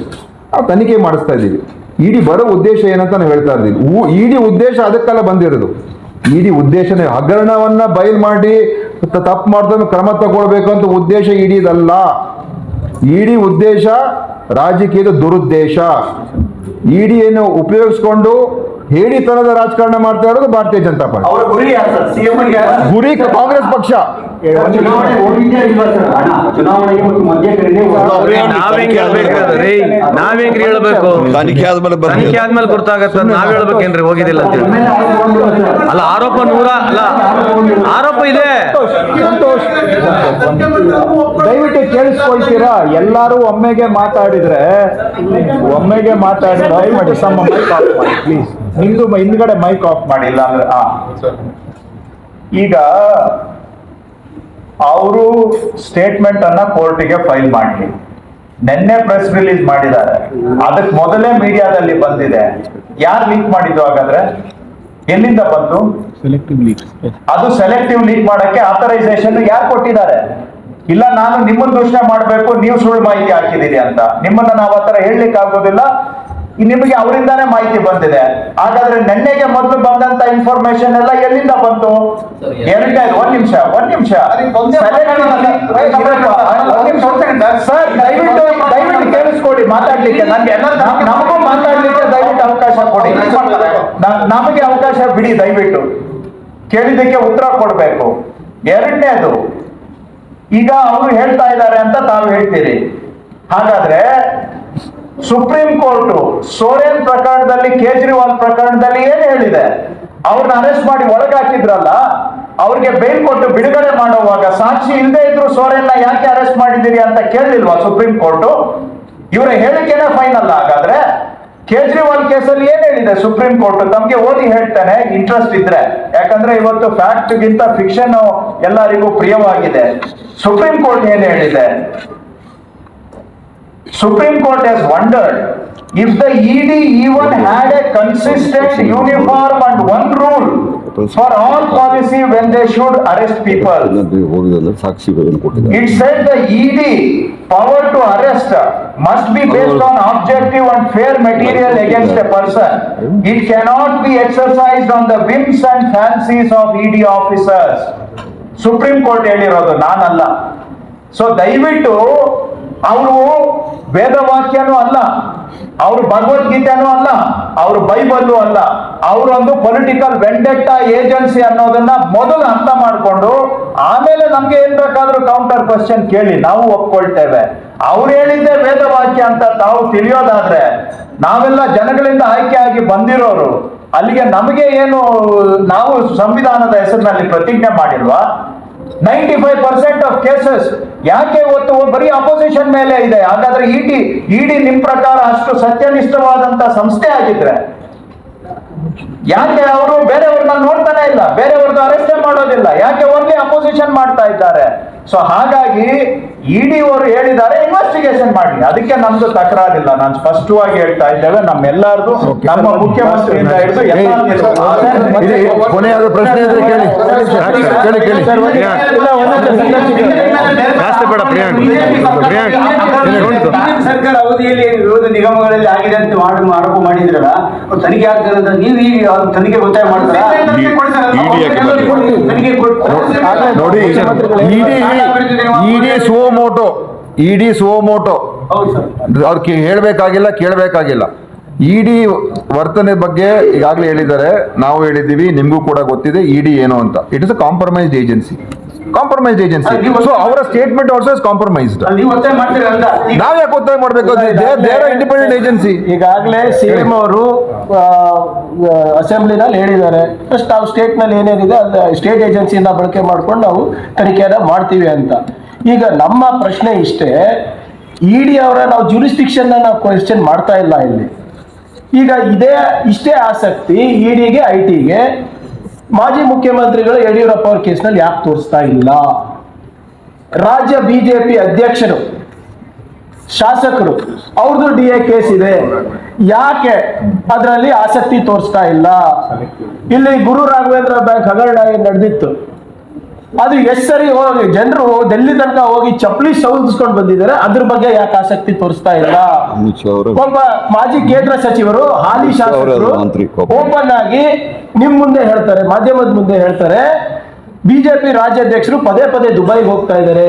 ನಾವು ತನಿಖೆ ಮಾಡಿಸ್ತಾ ಇದ್ದೀವಿ. ಇಡಿ ಬರೋ ಉದ್ದೇಶ ಏನಂತ ನಾವು ಹೇಳ್ತಾ ಇದ್ದೀವಿ. ಇಡಿ ಉದ್ದೇಶ ಅದಕ್ಕೆಲ್ಲ ಬಂದಿರೋದು. ಇಡಿ ಉದ್ದೇಶನೇ ಹಗರಣವನ್ನ ಬಯಲು ಮಾಡಿ ತಪ್ಪು ಮಾಡಿದ್ರೆ ಕ್ರಮ ತಗೊಳ್ಬೇಕು ಅಂತ ಉದ್ದೇಶ ಇಡಿದಲ್ಲ. ಇಡಿ ಉದ್ದೇಶ ರಾಜಕೀಯದ ದುರುದ್ದೇಶ. ಇಡಿಯನ್ನು ಉಪಯೋಗಿಸ್ಕೊಂಡು ಹೇಳಿತನದ ರಾಜಕಾರಣ ಮಾಡ್ತಾ ಇರೋದು ಭಾರತೀಯ ಜನತಾ ಪಾರ್ಟಿ. ಅವರ ಗುರಿ ಯಾರು ಸರ್? ಸಿಎಂ ಗುರಿ ಕಾಂಗ್ರೆಸ್ ಪಕ್ಷ. ಚುನಾವಣೆಗೆ ಮತ್ತು ಮಧ್ಯ ನಾವೇಂಗ್ರಿ ಹೇಳ್ಬೇಕು? ತನಿಖೆ ಆದ್ಮೇಲೆ ತನಿಖೆ ಆದ್ಮೇಲೆ ಗೊತ್ತಾಗತ್ತ. ನಾವ್ ಹೇಳ್ಬೇಕೇನ್ರಿ ಹೋಗಿದಿಲ್ಲ ಅಂತ ಹೇಳಿ? ಅಲ್ಲ, ಆರೋಪ ಅಲ್ಲ, ಆರೋಪ ಇದೆ. ದಯವಿಟ್ಟು ಕೇಳಿಸ್ಕೊಳ್ತೀರಾ? ಎಲ್ಲಾರು ಒಮ್ಮೆಗೆ ಮಾತಾಡಿದ್ರೆ ದಯವಿಟ್ಟು ಸಮ ಮೈಕ್ ಆಫ್ ಮಾಡಿ ಪ್ಲೀಸ್. ನಿಮ್ದು ಹಿಂದ್ಗಡೆ ಮೈಕ್ ಆಫ್ ಮಾಡಿಲ್ಲ ಅಂದ್ರೆ ಈಗ ಅವರು ಸ್ಟೇಟ್ಮೆಂಟ್ ಅನ್ನ ಕೋರ್ಟಿಗೆ ಫೈಲ್ ಮಾಡಲಿ. ನಿನ್ನೆ ಪ್ರೆಸ್ ರಿಲೀಸ್ ಮಾಡಿದ್ದಾರೆ. ಅದಕ್ಕೆ ಮೊದಲೇ ಮೀಡಿಯಾದಲ್ಲಿ ಬಂದಿದೆ. ಯಾರು ಲೀಕ್ ಮಾಡಿದ್ದು ಹಾಗಾದ್ರೆ? ಎಲ್ಲಿಂದ ಬಂತು? ಅದು ಸೆಲೆಕ್ಟಿವ್ ಲೀಕ್ ಮಾಡಕ್ಕೆ ಆಥರೈಸೇಷನ್ ಯಾರು ಕೊಟ್ಟಿದ್ದಾರೆ? ಇಲ್ಲ ನಾನು ನಿಮ್ಮನ್ನ ದೂಷಣೆ ಮಾಡಬೇಕು, ನೀವು ಸುಳ್ಳು ಮಾಹಿತಿ ಹಾಕಿದ್ದೀರಿ ಅಂತ. ನಿಮ್ಮನ್ನ ನಾವು ಆತರ ಹೇಳಲಿಕ್ಕೆ ಆಗೋದಿಲ್ಲ. ನಿಮಗೆ ಅವರಿಂದಾನೇ ಮಾಹಿತಿ ಬಂದಿದೆ. ಹಾಗಾದ್ರೆ ನೆನ್ನೆಗೆ ಮೊದಲು ಬಂದಂತ ಇನ್ಫಾರ್ಮೇಶನ್ ಎಲ್ಲ ಎಲ್ಲಿಂದ ಬಂತು? ಎರಡನೇದು, ಒಂದ್ ನಿಮಿಷ ಸರ್, ದಯವಿಟ್ಟು ಕೇಳಿಸ್ಕೊಡಿ ಮಾತಾಡ್ಲಿಕ್ಕೆ. ನಮಗೂ ಮಾತಾಡ್ಲಿಕ್ಕೆ ದಯವಿಟ್ಟು ಅವಕಾಶ ಕೊಡಿ. ನಮಗೆ ಅವಕಾಶ ಬಿಡಿ ದಯವಿಟ್ಟು. ಕೇಳಿದ್ದಕ್ಕೆ ಉತ್ತರ ಕೊಡ್ಬೇಕು. ಎರಡನೇದು, ಈಗ ಅವರು ಹೇಳ್ತಾ ಇದ್ದಾರೆ ಅಂತ ತಾವು ಹೇಳ್ತೀರಿ. ಹಾಗಾದ್ರೆ ಸುಪ್ರೀಂ ಕೋರ್ಟ್ ಸೋರೆನ್ ಪ್ರಕರಣದಲ್ಲಿ, ಕೇಜ್ರಿವಾಲ್ ಪ್ರಕರಣದಲ್ಲಿ ಏನ್ ಹೇಳಿದೆ? ಅವ್ರನ್ನ ಅರೆಸ್ಟ್ ಮಾಡಿ ಒಳಗಾಕಿದ್ರಲ್ಲ, ಅವ್ರಿಗೆ ಬೇಲ್ ಕೊಟ್ಟು ಬಿಡುಗಡೆ ಮಾಡುವಾಗ ಸಾಕ್ಷಿ ಇಲ್ಲದೆ ಇದ್ರು ಸೋರೆನ್ನ ಯಾಕೆ ಅರೆಸ್ಟ್ ಮಾಡಿದಿರಿ ಅಂತ ಕೇಳಲಿಲ್ವಾ ಸುಪ್ರೀಂ ಕೋರ್ಟ್? ಇವರ ಹೇಳಿಕೆನೇ ಫೈನಲ್. ಹಾಗಾದ್ರೆ ಕೇಜ್ರಿವಾಲ್ ಕೇಸಲ್ಲಿ ಏನ್ ಹೇಳಿದೆ ಸುಪ್ರೀಂ ಕೋರ್ಟ್? ತಮ್ಗೆ ಓದಿ ಹೇಳ್ತಾನೆ ಇಂಟ್ರೆಸ್ಟ್ ಇದ್ರೆ, ಯಾಕಂದ್ರೆ ಇವತ್ತು ಫ್ಯಾಕ್ಟ್ ಗಿಂತ ಫಿಕ್ಷನ್ ಎಲ್ಲರಿಗೂ ಪ್ರಿಯವಾಗಿದೆ. ಸುಪ್ರೀಂ ಕೋರ್ಟ್ ಏನ್ ಹೇಳಿದೆ? Supreme Court has wondered if the ED even had a consistent, uniform and one rule for all policy when they should arrest people. Sakshi It said the ED power to arrest must be based on objective and fair material against a person. It cannot be exercised on the whims and fancies of ED officers. Supreme Court ಹೇಳಿರೋದು, ನಾನಲ್ಲ. ಸೊ ದಯವಿಟ್ಟು ಅವರು ವೇದವಾಕ್ಯನೂ ಅಲ್ಲ, ಅವರು ಭಗವದ್ಗೀತೆನೂ ಅಲ್ಲ, ಅವರು ಬೈಬಲ್ಲು ಅಲ್ಲ, ಅವರೊಂದು ಪೊಲಿಟಿಕಲ್ ವೆಂಡೆಟ್ಟಾ ಏಜೆನ್ಸಿ ಅನ್ನೋದನ್ನ ಮೊದಲು ಅರ್ಥ ಮಾಡಿಕೊಂಡು ಆಮೇಲೆ ನಮ್ಗೆ ಏನ್ ಬೇಕಾದ್ರೂ ಕೌಂಟರ್ ಕ್ವಶನ್ ಕೇಳಿ, ನಾವು ಒಪ್ಕೊಳ್ತೇವೆ. ಅವ್ರು ಹೇಳಿದ್ದೆ ವೇದವಾಕ್ಯ ಅಂತ ತಾವು ತಿಳಿಯೋದಾದ್ರೆ, ನಾವೆಲ್ಲ ಜನಗಳಿಂದ ಆಯ್ಕೆ ಆಗಿ ಬಂದಿರೋರು, ಅಲ್ಲಿಗೆ ನಮಗೆ ಏನು, ನಾವು ಸಂವಿಧಾನದ ಹೆಸರಿನಲ್ಲಿ ಪ್ರತಿಜ್ಞೆ ಮಾಡಿಲ್ವಾ? 95% ಆಫ್ ಕೇಸಸ್ ಯಾಕೆ ಇವತ್ತು ಬರೀ ಅಪೋಸಿಷನ್ ಮೇಲೆ ಇದೆ? ಹಾಗಾದ್ರೆ ಇಡಿ ನಿಮ್ ಪ್ರಕಾರ ಅಷ್ಟು ಸತ್ಯನಿಷ್ಠವಾದಂತ ಸಂಸ್ಥೆ ಆಗಿದ್ರೆ ಯಾಕೆ ಅವರು ಬೇರೆಯವ್ರನ್ನ ನೋಡ್ತಾನೆ ಇಲ್ಲ, ಬೇರೆಯವ್ರದ್ದು ಅರೆಸ್ಟ್ ಮಾಡೋದಿಲ್ಲ? ಯಾಕೆ ಓನ್ಲಿ ಅಪೋಸಿಷನ್ ಮಾಡ್ತಾ ಇದ್ದಾರೆ? ಸೊ ಹಾಗಾಗಿ ಇಡಿ ಅವರು ಹೇಳಿದ್ದಾರೆ ಇನ್ವೆಸ್ಟಿಗೇಷನ್ ಮಾಡಲಿ, ಅದಕ್ಕೆ ನಮ್ದು ತಕರಾರಿಲ್ಲ. ನಾನು ಸ್ಪಷ್ಟವಾಗಿ ಹೇಳ್ತಾ ಇದ್ದೇವೆ, ನಮ್ಮೆಲ್ಲರದು, ನಮ್ಮ ಮುಖ್ಯಮಂತ್ರಿಯಿಂದ ಹಿಡಿದು ಕೊನೆಯಾದ ಪ್ರಶ್ನೆ ಇದ್ರೆ ಕೇಳಿ. ಜಾಸ್ತಿ ಬೇಡ ಪ್ರಿಯಾಂಕ್. ಸರ್ಕಾರ ಅವಧಿಯಲ್ಲಿ ವಿರೋಧ ನಿಗಮಗಳಲ್ಲಿ ಆಗಿದೆ ಅಂತ ಆರೋಪ ಮಾಡಿದ್ರಲ್ಲ, ತನಿಖೆ ಆಗ್ತದೆ ಅಂತ ನೀವು ಈಗ ತನಿಖೆ ಒತ್ತಾಯ ಮಾಡ್ತಾರೆ. ನೋಡಿ, ಇಡಿ ಸುವೋಮೋಟೋ ಅವ್ರಿಗೆ ಹೇಳ್ಬೇಕಾಗಿಲ್ಲ, ಕೇಳಬೇಕಾಗಿಲ್ಲ. ಇಡಿ ವರ್ತನೆ ಬಗ್ಗೆ ಈಗಾಗಲೇ ಹೇಳಿದ್ದಾರೆ, ನಾವು ಹೇಳಿದ್ದೀವಿ, ನಿಮ್ಗೂ ಕೂಡ ಗೊತ್ತಿದೆ ಇಡಿ ಏನು ಅಂತ. It is a compromised agency. So ಅವರ ಸ್ಟೇಟ್ಮೆಂಟ್ ಆಲ್ಸೋ ಇಸ್ ಕಾಂಪ್ರಮೈಸ್ಡ್. ನಾವ್ ಯಾಕೆ ಒತ್ತಾಯ ಮಾಡ್ಬೇಕು? Independent agency. ಈಗಾಗಲೇ ಸಿಎಂ ಅವರು ಅಸೆಂಬ್ಲಿನಲ್ಲಿ ಹೇಳಿದ್ದಾರೆ, ಫಸ್ಟ್ ನಾವು ಸ್ಟೇಟ್ ನಲ್ಲಿ ಏನೇನಿದೆ ಅದು ಸ್ಟೇಟ್ ಏಜೆನ್ಸಿಯಿಂದ ಬಳಕೆ ಮಾಡ್ಕೊಂಡು ನಾವು ತನಿಖೆಯನ್ನ ಮಾಡ್ತೀವಿ ಅಂತ. ಈಗ ನಮ್ಮ ಪ್ರಶ್ನೆ ಇಷ್ಟೇ, ಇಡಿ ಅವರ ನಾವು ಜುರಿಸ್ಟಿಕ್ಷನ್ ನಾವು ಕ್ವೆಶ್ಚನ್ ಮಾಡ್ತಾ ಇಲ್ಲ ಇಲ್ಲಿ. ಈಗ ಇಷ್ಟೇ ಆಸಕ್ತಿ ಇಡಿಗೆ, ಐಟಿಗೆ ಮಾಜಿ ಮುಖ್ಯಮಂತ್ರಿಗಳು ಯಡಿಯೂರಪ್ಪ ಅವ್ರ ಕೇಸ್ನಲ್ಲಿ ಯಾಕೆ ತೋರಿಸ್ತಾ ಇಲ್ಲ? ರಾಜ್ಯ ಬಿಜೆಪಿ ಅಧ್ಯಕ್ಷರು, ಶಾಸಕರು, ಅವ್ರದ್ದು DA ಕೇಸ್ ಇದೆ, ಯಾಕೆ ಅದರಲ್ಲಿ ಆಸಕ್ತಿ ತೋರಿಸ್ತಾ ಇಲ್ಲ? ಇಲ್ಲಿ ಗುರು ರಾಘವೇಂದ್ರ ಬ್ಯಾಂಕ್ ಹಗರಣ ನಡೆದಿತ್ತು, ಅದು ಎಷ್ಟು ಸರಿ ಹೋಗಿ ಜನರು ಡೆಲ್ಲಿ ತನಕ ಹೋಗಿ ಚಪ್ಪಲಿ ಸೌದಿಸ್ಕೊಂಡು ಬಂದಿದ್ದಾರೆ, ಅದ್ರ ಬಗ್ಗೆ ಯಾಕೆ ಆಸಕ್ತಿ ತೋರಿಸ್ತಾ ಇಲ್ಲ? ಅಮಿತ್ ಶಾ ಅವರು ಒಬ್ಬ ಮಾಜಿ ಕೇಂದ್ರ ಸಚಿವರು, ಹಾಲಿ ಶಾಸಕರು ಮಂತ್ರಿ ಓಪನ್ ಆಗಿ ನಿಮ್ ಮುಂದೆ ಹೇಳ್ತಾರೆ, ಮಾಧ್ಯಮದ ಮುಂದೆ ಹೇಳ್ತಾರೆ, ಬಿಜೆಪಿ ರಾಜ್ಯಾಧ್ಯಕ್ಷರು ಪದೇ ಪದೇ ದುಬೈಗೆ ಹೋಗ್ತಾ ಇದ್ದಾರೆ,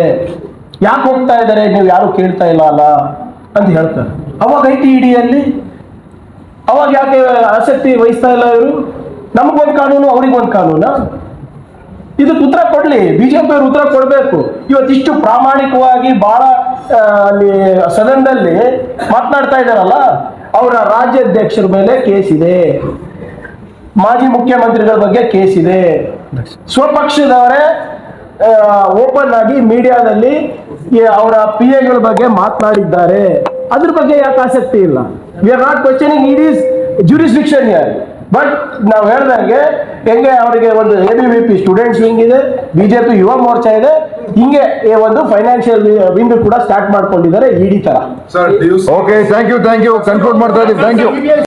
ಯಾಕೆ ಹೋಗ್ತಾ ಇದ್ದಾರೆ ನೀವು ಯಾರು ಕೇಳ್ತಾ ಇಲ್ಲ ಅಲ್ಲ ಅಂತ ಹೇಳ್ತಾರೆ. ಅವಾಗ ITEDಯಲ್ಲಿ ಅವಾಗ ಯಾಕೆ ಆಸಕ್ತಿ ವಹಿಸ್ತಾ ಇಲ್ಲ ಇವರು? ನಮಗೊಂದು ಕಾನೂನು, ಅವ್ರಿಗೊಂದು ಕಾನೂನಾ? ಇದಕ್ಕೆ ಉತ್ತರ ಕೊಡ್ಲಿ, ಬಿಜೆಪಿ ಅವರು ಉತ್ತರ ಕೊಡ್ಬೇಕು. ಇವತ್ತಿಷ್ಟು ಪ್ರಾಮಾಣಿಕವಾಗಿ ಬಹಳ ಅಲ್ಲಿ ಸದನದಲ್ಲಿ ಮಾತನಾಡ್ತಾ ಇದ್ದಾರಲ್ಲ, ಅವರ ರಾಜ್ಯಾಧ್ಯಕ್ಷರ ಮೇಲೆ ಕೇಸ್ ಇದೆ, ಮಾಜಿ ಮುಖ್ಯಮಂತ್ರಿಗಳ ಬಗ್ಗೆ ಕೇಸ್ ಇದೆ, ಸ್ವಪಕ್ಷದವರೇ ಓಪನ್ ಆಗಿ ಮೀಡಿಯಾದಲ್ಲಿ ಅವರ PA ಗಳ ಬಗ್ಗೆ ಮಾತನಾಡಿದ್ದಾರೆ, ಅದ್ರ ಬಗ್ಗೆ ಯಾಕೆ ಆಸಕ್ತಿ ಇಲ್ಲ? We are not questioning it is jurisdiction here. But ನಾವು ಹೇಳ್ದಂಗೆ ಹೆಂಗೆ ಅವರಿಗೆ ಒಂದು ABVP ಸ್ಟೂಡೆಂಟ್ಸ್ ವಿಂಗ್ ಇದೆ, ಬಿಜೆಪಿ ಯುವ ಮೋರ್ಚಾ ಇದೆ, ಹಿಂಗೆ ಒಂದು ಫೈನಾನ್ಷಿಯಲ್ ವಿಂಗ್ ಕೂಡ ಸ್ಟಾರ್ಟ್ ಮಾಡ್ಕೊಂಡಿದ್ದಾರೆ ED ತರ. ಓಕೆ, ಥ್ಯಾಂಕ್ ಯು ಕನ್ಕ್ಲೂಡ್ ಮಾಡ್ತಾ ಇದ್ದೀವಿ. Thank you.